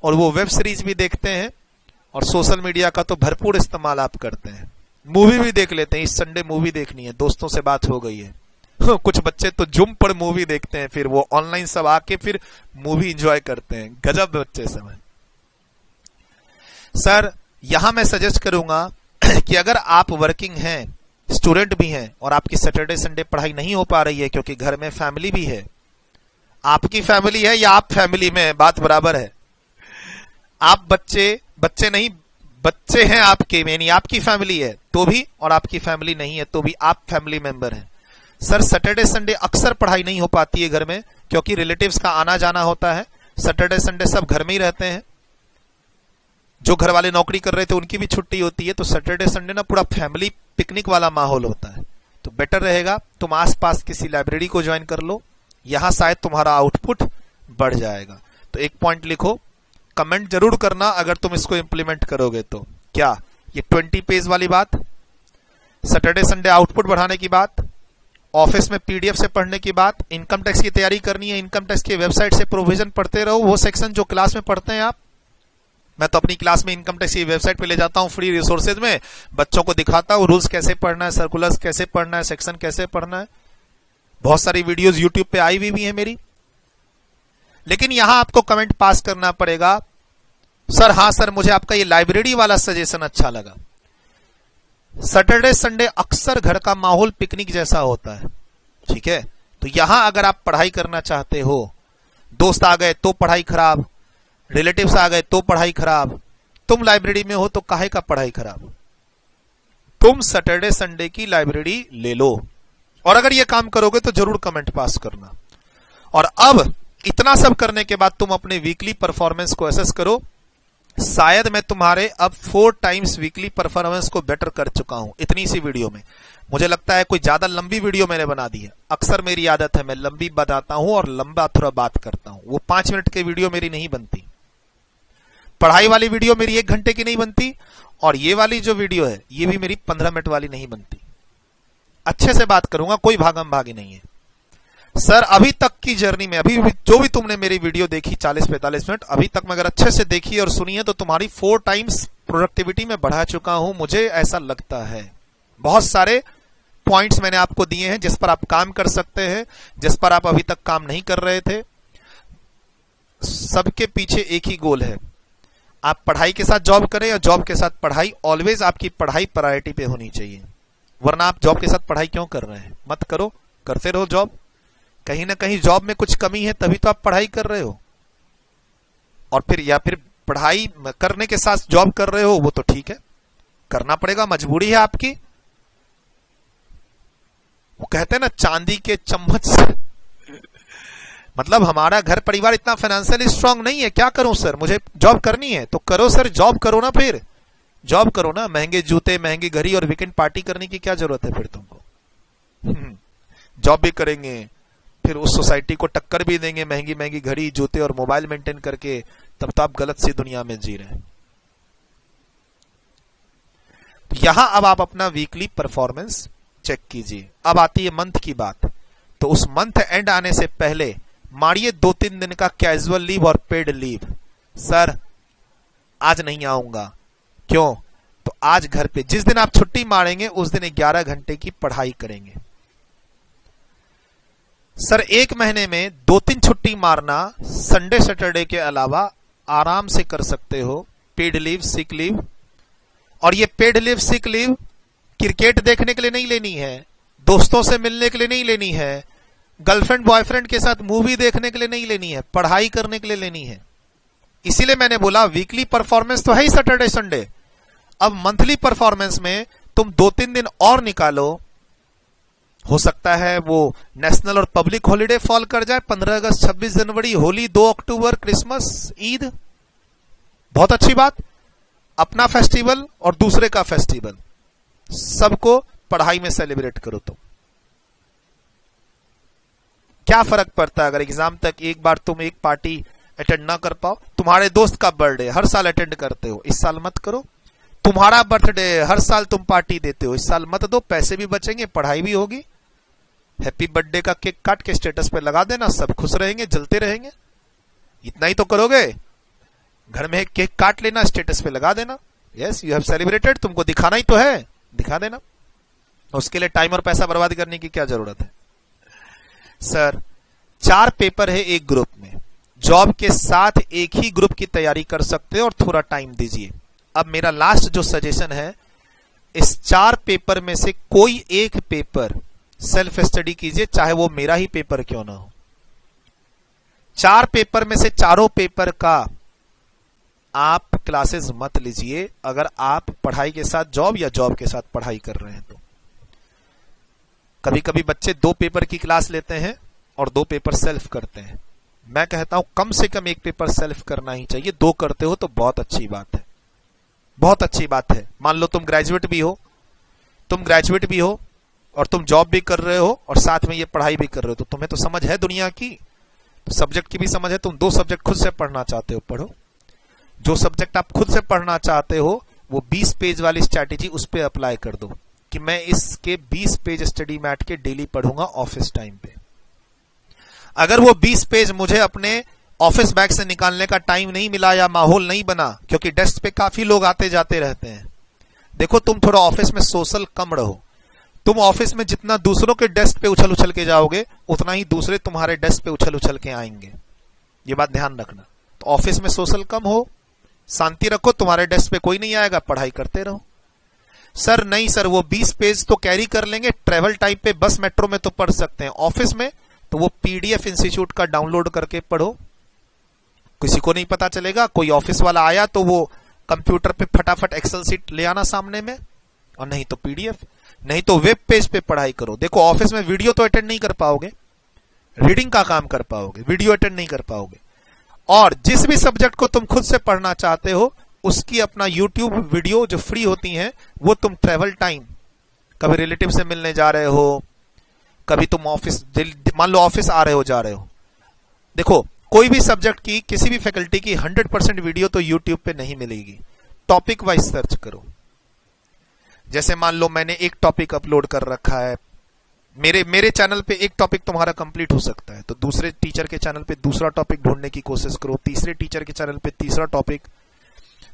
और वो वेब सीरीज भी देखते हैं, और सोशल मीडिया का तो भरपूर इस्तेमाल आप करते हैं, मूवी भी देख लेते हैं, इस संडे मूवी देखनी है, दोस्तों से बात हो गई है। कुछ बच्चे तो जुम पर मूवी देखते हैं, फिर वो ऑनलाइन सब आके फिर मूवी एंजॉय करते हैं, गजब बच्चे सब हैं। सर यहां मैं सजेस्ट करूंगा कि अगर आप वर्किंग हैं, स्टूडेंट भी हैं, और आपकी सैटरडे संडे पढ़ाई नहीं हो पा रही है क्योंकि घर में फैमिली भी है, आपकी फैमिली है या आप फैमिली में, बात बराबर है, आप बच्चे नहीं बच्चे हैं आपके, यानी आपकी फैमिली है तो भी, और आपकी फैमिली नहीं है तो भी आप फैमिली मेंबर हैं। सर सैटरडे संडे अक्सर पढ़ाई नहीं हो पाती है घर में, क्योंकि रिलेटिव्स का आना जाना होता है, सैटरडे संडे सब घर में ही रहते हैं, जो घर वाले नौकरी कर रहे थे उनकी भी छुट्टी होती है, तो सैटरडे संडे ना पूरा फैमिली पिकनिक वाला माहौल होता है। तो बेटर रहेगा तुम आसपास किसी लाइब्रेरी को ज्वाइन कर लो, यहां शायद तुम्हारा आउटपुट बढ़ जाएगा। तो एक पॉइंट लिखो, कमेंट जरूर करना अगर तुम इसको इंप्लीमेंट करोगे तो। क्या ये 20 पेज वाली बात, सैटरडे संडे आउटपुट बढ़ाने की बात, ऑफिस में पीडीएफ से पढ़ने की बात, इनकम टैक्स की तैयारी करनी है, इनकम टैक्स की वेबसाइट से प्रोविजन पढ़ते रहो, वो सेक्शन जो क्लास में पढ़ते हैं आप, मैं तो अपनी क्लास में इनकम टैक्स की वेबसाइट पे ले जाता हूं फ्री रिसोर्सेज में, बच्चों को दिखाता हूं रूल्स कैसे पढ़ना है, सर्कुलर्स कैसे पढ़ना है, सेक्शन कैसे पढ़ना है, बहुत सारी वीडियोस यूट्यूब पे आई हुई भी है मेरी। लेकिन यहां आपको कमेंट पास करना पड़ेगा, सर हाँ सर मुझे आपका ये लाइब्रेरी वाला सजेशन अच्छा लगा। सैटरडे संडे अक्सर घर का माहौल पिकनिक जैसा होता है, ठीक है, तो यहां अगर आप पढ़ाई करना चाहते हो, दोस्त आ गए तो पढ़ाई खराब, रिलेटिव्स आ गए तो पढ़ाई खराब, तुम लाइब्रेरी में हो तो काहे का पढ़ाई खराब, तुम सैटरडे संडे की लाइब्रेरी ले लो, और अगर ये काम करोगे तो जरूर कमेंट पास करना। और अब इतना सब करने के बाद तुम अपने वीकली परफॉर्मेंस को असेस करो, शायद मैं तुम्हारे अब 4 टाइम्स वीकली परफॉर्मेंस को बेटर कर चुका हूं इतनी सी वीडियो में। मुझे लगता है कोई ज्यादा लंबी वीडियो मैंने बना दी है, अक्सर मेरी आदत है मैं लंबी बताता हूं और लंबा थोड़ा बात करता हूं, वो 5 मिनट की वीडियो मेरी नहीं बनती, पढ़ाई वाली वीडियो मेरी 1 घंटे की नहीं बनती, और ये वाली जो वीडियो है ये भी मेरी 15 मिनट वाली नहीं बनती। अच्छे से बात करूंगा, कोई भागम भागी नहीं है। सर अभी तक की जर्नी में, अभी जो भी तुमने मेरी वीडियो देखी 40-45 मिनट, अभी तक में अगर अच्छे से देखी और सुनी है तो तुम्हारी 4 टाइम्स प्रोडक्टिविटी में बढ़ा चुका हूं, मुझे ऐसा लगता है। बहुत सारे पॉइंट्स मैंने आपको दिए हैं जिस पर आप काम कर सकते हैं, जिस पर आप अभी तक काम नहीं कर रहे थे। सबके पीछे एक ही गोल है, आप पढ़ाई के साथ जॉब करें या जॉब के साथ पढ़ाई, ऑलवेज आपकी पढ़ाई प्रायोरिटी पे होनी चाहिए, वरना आप जॉब के साथ पढ़ाई क्यों कर रहे हैं, मत करो, करते रहो जॉब, कहीं ना कहीं जॉब में कुछ कमी है तभी तो आप पढ़ाई कर रहे हो, और फिर या फिर पढ़ाई करने के साथ जॉब कर रहे हो, वो तो ठीक है, करना पड़ेगा, मजबूरी है आपकी। वो कहते हैं ना चांदी के चम्मच से मतलब हमारा घर परिवार इतना फाइनेंशियली स्ट्रांग नहीं है, क्या करूं सर, मुझे जॉब करनी है, तो करो सर, जॉब करो ना, फिर जॉब करो ना, महंगे जूते महंगी घड़ी और वीकेंड पार्टी करने की क्या जरूरत है फिर तुमको। जॉब भी करेंगे, फिर उस सोसाइटी को टक्कर भी देंगे महंगी महंगी घड़ी, जूते और मोबाइल मेंटेन करके, तब तो आप गलत सी दुनिया में जी रहे हैं। तो यहां अब आप अपना वीकली परफॉर्मेंस चेक कीजिए। अब आती है मंथ की बात। तो उस मंथ एंड आने से पहले मारिए 2-3 दिन का कैजुअल लीव और पेड लीव। सर आज नहीं आऊंगा, क्यों? तो आज घर पे जिस दिन आप छुट्टी मारेंगे उस दिन 11 घंटे की पढ़ाई करेंगे। सर एक महीने में 2-3 छुट्टी मारना संडे सैटरडे के अलावा आराम से कर सकते हो, पेड लीव, सिक लीव। और ये paid leave, sick leave cricket देखने के लिए नहीं लेनी है, दोस्तों से मिलने के लिए नहीं लेनी है, गर्लफ्रेंड बॉयफ्रेंड के साथ मूवी देखने के लिए नहीं लेनी है, पढ़ाई करने के लिए लेनी है। इसीलिए मैंने बोला वीकली परफॉर्मेंस तो है ही सैटरडे संडे। अब मंथली परफॉर्मेंस में तुम 2-3 दिन और निकालो। हो सकता है वो नेशनल और पब्लिक हॉलिडे फॉल कर जाए, 15 अगस्त, 26 जनवरी, होली, 2 अक्टूबर, क्रिसमस, ईद, बहुत अच्छी बात। अपना फेस्टिवल और दूसरे का फेस्टिवल, सबको पढ़ाई में सेलिब्रेट करो। तो क्या फर्क पड़ता है अगर एग्जाम तक एक बार तुम एक पार्टी अटेंड ना कर पाओ? तुम्हारे दोस्त का बर्थडे हर साल अटेंड करते हो, इस साल मत करो। तुम्हारा बर्थडे हर साल तुम पार्टी देते हो, इस साल मत दो, पैसे भी बचेंगे, पढ़ाई भी होगी। हैप्पी बर्थडे का केक काट के स्टेटस पे लगा देना, सब खुश रहेंगे, जलते रहेंगे। इतना ही तो करोगे, घर में एक केक काट लेना, स्टेटस पे लगा देना, यस यू हैव सेलिब्रेटेड। तुमको दिखाना ही तो है, दिखा देना। उसके लिए टाइम और पैसा बर्बाद करने की क्या जरूरत है? सर 4 पेपर है एक ग्रुप में, जॉब के साथ एक ही ग्रुप की तैयारी कर सकते हो और थोड़ा टाइम दीजिए। अब मेरा लास्ट जो सजेशन है, इस 4 पेपर में से कोई एक पेपर सेल्फ स्टडी कीजिए, चाहे वो मेरा ही पेपर क्यों ना हो। 4 पेपर में से चारों पेपर का आप क्लासेस मत लीजिए अगर आप पढ़ाई के साथ जॉब या जॉब के साथ पढ़ाई कर रहे हैं तो। कभी कभी बच्चे 2 पेपर की क्लास लेते हैं और 2 पेपर सेल्फ करते हैं। मैं कहता हूं कम से कम 1 पेपर सेल्फ करना ही चाहिए। 2 करते हो तो बहुत अच्छी बात है, बहुत अच्छी बात है। मान लो तुम ग्रेजुएट भी हो और तुम जॉब भी कर रहे हो और साथ में ये पढ़ाई भी कर रहे हो, तो तुम्हें तो समझ है दुनिया की, तो सब्जेक्ट की भी समझ है। तुम 2 सब्जेक्ट खुद से पढ़ना चाहते हो, पढ़ो। जो सब्जेक्ट आप खुद से पढ़ना चाहते हो वो 20 पेज वाली स्ट्रैटेजी उस पर अप्लाई कर दो कि मैं इसके 20 पेज स्टडी मैट के डेली पढ़ूंगा ऑफिस टाइम पे। अगर वो 20 पेज मुझे अपने ऑफिस बैग से निकालने का टाइम नहीं मिला या माहौल नहीं बना, क्योंकि डेस्क पे काफी लोग आते जाते रहते हैं। देखो तुम थोड़ा ऑफिस में सोशल कम रहो। तुम ऑफिस में जितना दूसरों के डेस्क पे उछल उछल के जाओगे, उतना ही दूसरे तुम्हारे डेस्क पे उछल उछल के आएंगे। ये बात ध्यान रखना। तो ऑफिस में सोशल कम हो, शांति रखो, तुम्हारे डेस्क पे कोई नहीं आएगा, पढ़ाई करते रहो। सर नहीं सर, वो 20 पेज तो कैरी कर लेंगे, ट्रेवल टाइम पे बस मेट्रो में तो पढ़ सकते हैं, ऑफिस में तो वो पीडीएफ इंस्टीट्यूट का डाउनलोड करके पढ़ो। किसी को नहीं पता चलेगा, कोई ऑफिस वाला आया तो वो कंप्यूटर पे फटाफट एक्सेल सीट ले आना सामने में, और नहीं तो पीडीएफ, नहीं तो वेब पेज पे पढ़ाई करो। देखो ऑफिस में वीडियो तो अटेंड नहीं कर पाओगे, रीडिंग का काम कर पाओगे, वीडियो अटेंड नहीं कर पाओगे। और जिस भी सब्जेक्ट को तुम खुद से पढ़ना चाहते हो उसकी अपना यूट्यूब वीडियो जो फ्री होती हैं वो तुम ट्रेवल टाइम, कभी रिलेटिव से मिलने जा रहे हो, कभी तुम ऑफिस, मान लो ऑफिस आ रहे हो जा रहे हो, देखो कोई भी सब्जेक्ट की किसी भी फैकल्टी की 100% वीडियो तो यूट्यूब पे नहीं मिलेगी। टॉपिक वाइज सर्च करो। जैसे मान लो मैंने एक टॉपिक अपलोड कर रखा है, मेरे चैनल पे एक टॉपिक तुम्हारा कंप्लीट हो सकता है, तो दूसरे टीचर के चैनल पे दूसरा टॉपिक ढूंढने की कोशिश करो, तीसरे टीचर के चैनल पे तीसरा टॉपिक।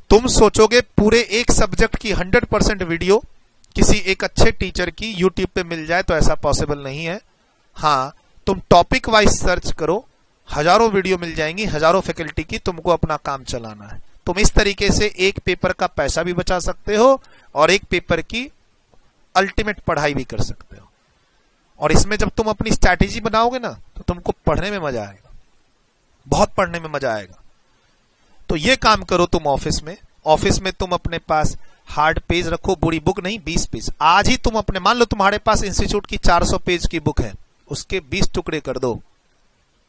तुम सोचोगे पूरे एक सब्जेक्ट की 100% वीडियो किसी एक अच्छे टीचर की यूट्यूब पे मिल जाए, तो ऐसा पॉसिबल नहीं है। हाँ, तुम टॉपिक वाइज सर्च करो, हजारों वीडियो मिल जाएंगी, हजारों फैकल्टी की, तुमको अपना काम चलाना है। तुम इस तरीके से एक पेपर का पैसा भी बचा सकते हो और एक पेपर की अल्टीमेट पढ़ाई भी कर सकते हो। और इसमें जब तुम अपनी स्ट्रैटेजी बनाओगे ना, तो तुमको पढ़ने में मजा आएगा, बहुत पढ़ने में मजा आएगा। तो ये काम करो तुम ऑफिस में तुम अपने पास हार्ड पेज रखो, बुरी बुक नहीं, 20 पेज। आज ही तुम अपने, मान लो तुम्हारे पास इंस्टीट्यूट की 400 पेज की बुक है, उसके 20 टुकड़े कर दो,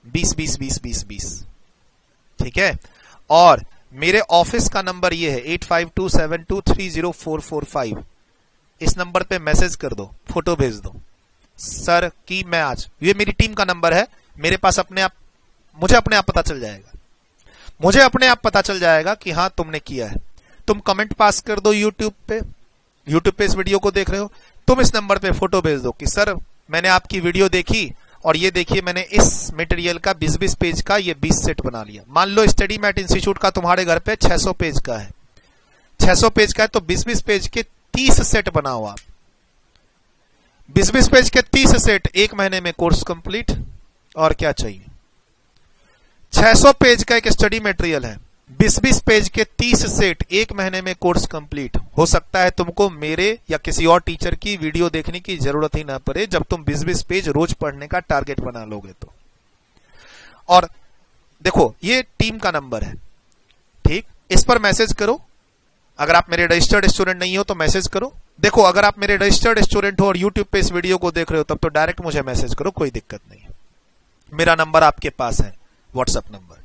20। ठीक है। और मेरे ऑफिस का नंबर ये है 8527230445। इस नंबर पे मैसेज कर दो, फोटो भेज दो, सर कि मैं आज, ये मेरी टीम का नंबर है, मेरे पास मुझे अपने आप पता चल जाएगा, मुझे अपने आप पता चल जाएगा कि हाँ तुमने किया है। तुम कमेंट पास कर दो यूट्यूब पे इस वीडियो को देख रहे हो, तुम इस नंबर पे फोटो भेज दो कि सर मैंने आपकी वीडियो देखी और ये देखिए मैंने इस मटेरियल का 20-20 पेज का ये 20 सेट बना लिया। मान लो स्टडी मैट इंस्टीट्यूट का तुम्हारे घर पे 600 पेज का है, 600 पेज का है तो 20-20 पेज के 30 सेट बनाओ आप, 20-20 पेज के 30 सेट, 1 महीने में कोर्स कंप्लीट। और क्या चाहिए? 600 पेज का एक स्टडी मटेरियल है, 20-20 पेज के 30 सेट, 1 महीने में कोर्स कंप्लीट। हो सकता है तुमको मेरे या किसी और टीचर की वीडियो देखने की जरूरत ही ना पड़े जब तुम 20-20 पेज रोज पढ़ने का टारगेट बना लोगे तो। और देखो ये टीम का नंबर है, ठीक, इस पर मैसेज करो। अगर आप मेरे रजिस्टर्ड स्टूडेंट नहीं हो तो मैसेज करो। देखो अगर आप मेरे रजिस्टर्ड स्टूडेंट हो और यूट्यूब पे इस वीडियो को देख रहे हो तब तो डायरेक्ट मुझे मैसेज करो, कोई दिक्कत नहीं है, मेरा नंबर आपके पास है, व्हाट्सएप नंबर।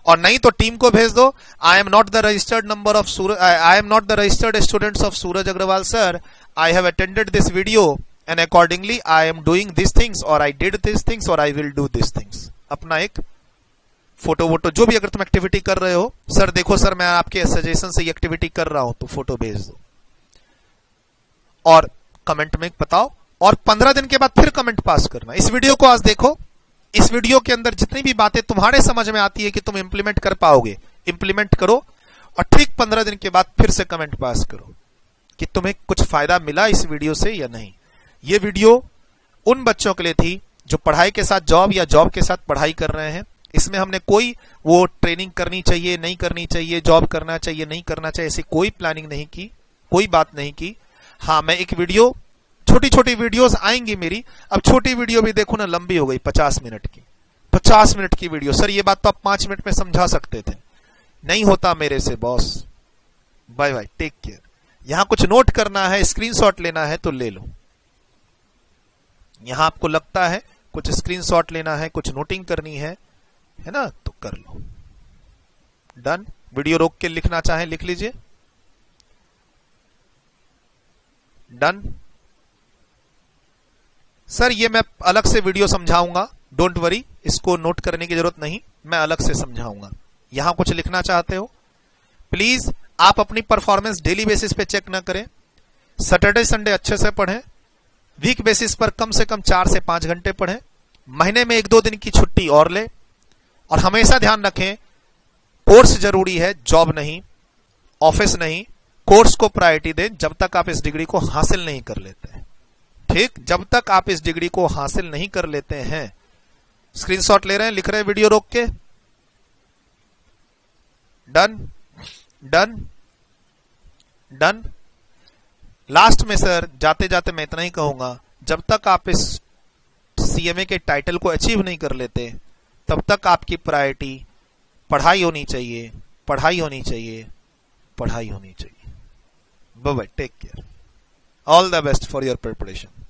और नहीं तो टीम को भेज दो, I am not the registered number of I am not the registered students of Suraj Agrawal sir, I have attended this video and accordingly I am doing this things और I did this things और I will do this things. अपना एक photo वोटो जो भी अगर तुम activity कर रहे हो, सर देखो सर मैं आपके सजेशन से ये एक्टिविटी कर रहा हूं, तो फोटो भेज दो और कमेंट में बताओ। और 15 दिन के बाद फिर कमेंट पास करना। इस वीडियो को आज देखो, इस वीडियो के अंदर जितनी भी बातें तुम्हारे समझ में आती है कि तुम इंप्लीमेंट कर पाओगे, इंप्लीमेंट करो और ठीक 15 दिन के बाद फिर से कमेंट पास करो कि तुम्हें कुछ फायदा मिला इस वीडियो से या नहीं। ये वीडियो उन बच्चों के लिए थी जो पढ़ाई के साथ जॉब या जॉब के साथ पढ़ाई कर रहे हैं। इसमें हमने कोई वो ट्रेनिंग करनी चाहिए नहीं करनी चाहिए, जॉब करना चाहिए नहीं करना चाहिए, ऐसी कोई प्लानिंग नहीं की, कोई बात नहीं की। हाँ मैं एक वीडियो, छोटी छोटी वीडियोस आएंगी मेरी। अब छोटी वीडियो भी देखो ना लंबी हो गई, 50 मिनट की, 50 मिनट की वीडियो। सर ये बात तो आप 5 मिनट में समझा सकते थे, नहीं होता मेरे से boss. Bye bye, take care. यहां कुछ नोट करना है, स्क्रीनशॉट लेना है तो ले लो। यहां आपको लगता है कुछ स्क्रीनशॉट लेना है, कुछ नोटिंग करनी है ना, तो कर लो। डन। वीडियो रोक के लिखना चाहे लिख लीजिए। डन। सर ये मैं अलग से वीडियो समझाऊंगा, डोंट वरी, इसको नोट करने की जरूरत नहीं, मैं अलग से समझाऊंगा। यहां कुछ लिखना चाहते हो प्लीज आप अपनी परफॉर्मेंस डेली बेसिस पे चेक ना करें, सैटरडे संडे अच्छे से पढ़ें, वीक बेसिस पर कम से कम 4 से 5 घंटे पढ़ें, महीने में 1-2 दिन की छुट्टी और ले। और हमेशा ध्यान रखें कोर्स जरूरी है, जॉब नहीं, ऑफिस नहीं। कोर्स को प्रायोरिटी दें जब तक आप इस डिग्री को हासिल नहीं कर लेते हैं, ठीक, जब तक आप इस डिग्री को हासिल नहीं कर लेते हैं। स्क्रीनशॉट ले रहे हैं, लिख रहे हैं वीडियो रोक के। Done done done. लास्ट में सर जाते जाते मैं इतना ही कहूंगा, जब तक आप इस सीएमए के टाइटल को अचीव नहीं कर लेते तब तक आपकी प्रायोरिटी पढ़ाई होनी चाहिए, पढ़ाई होनी चाहिए, पढ़ाई होनी चाहिए। Bye bye, take care, all the best for your preparation.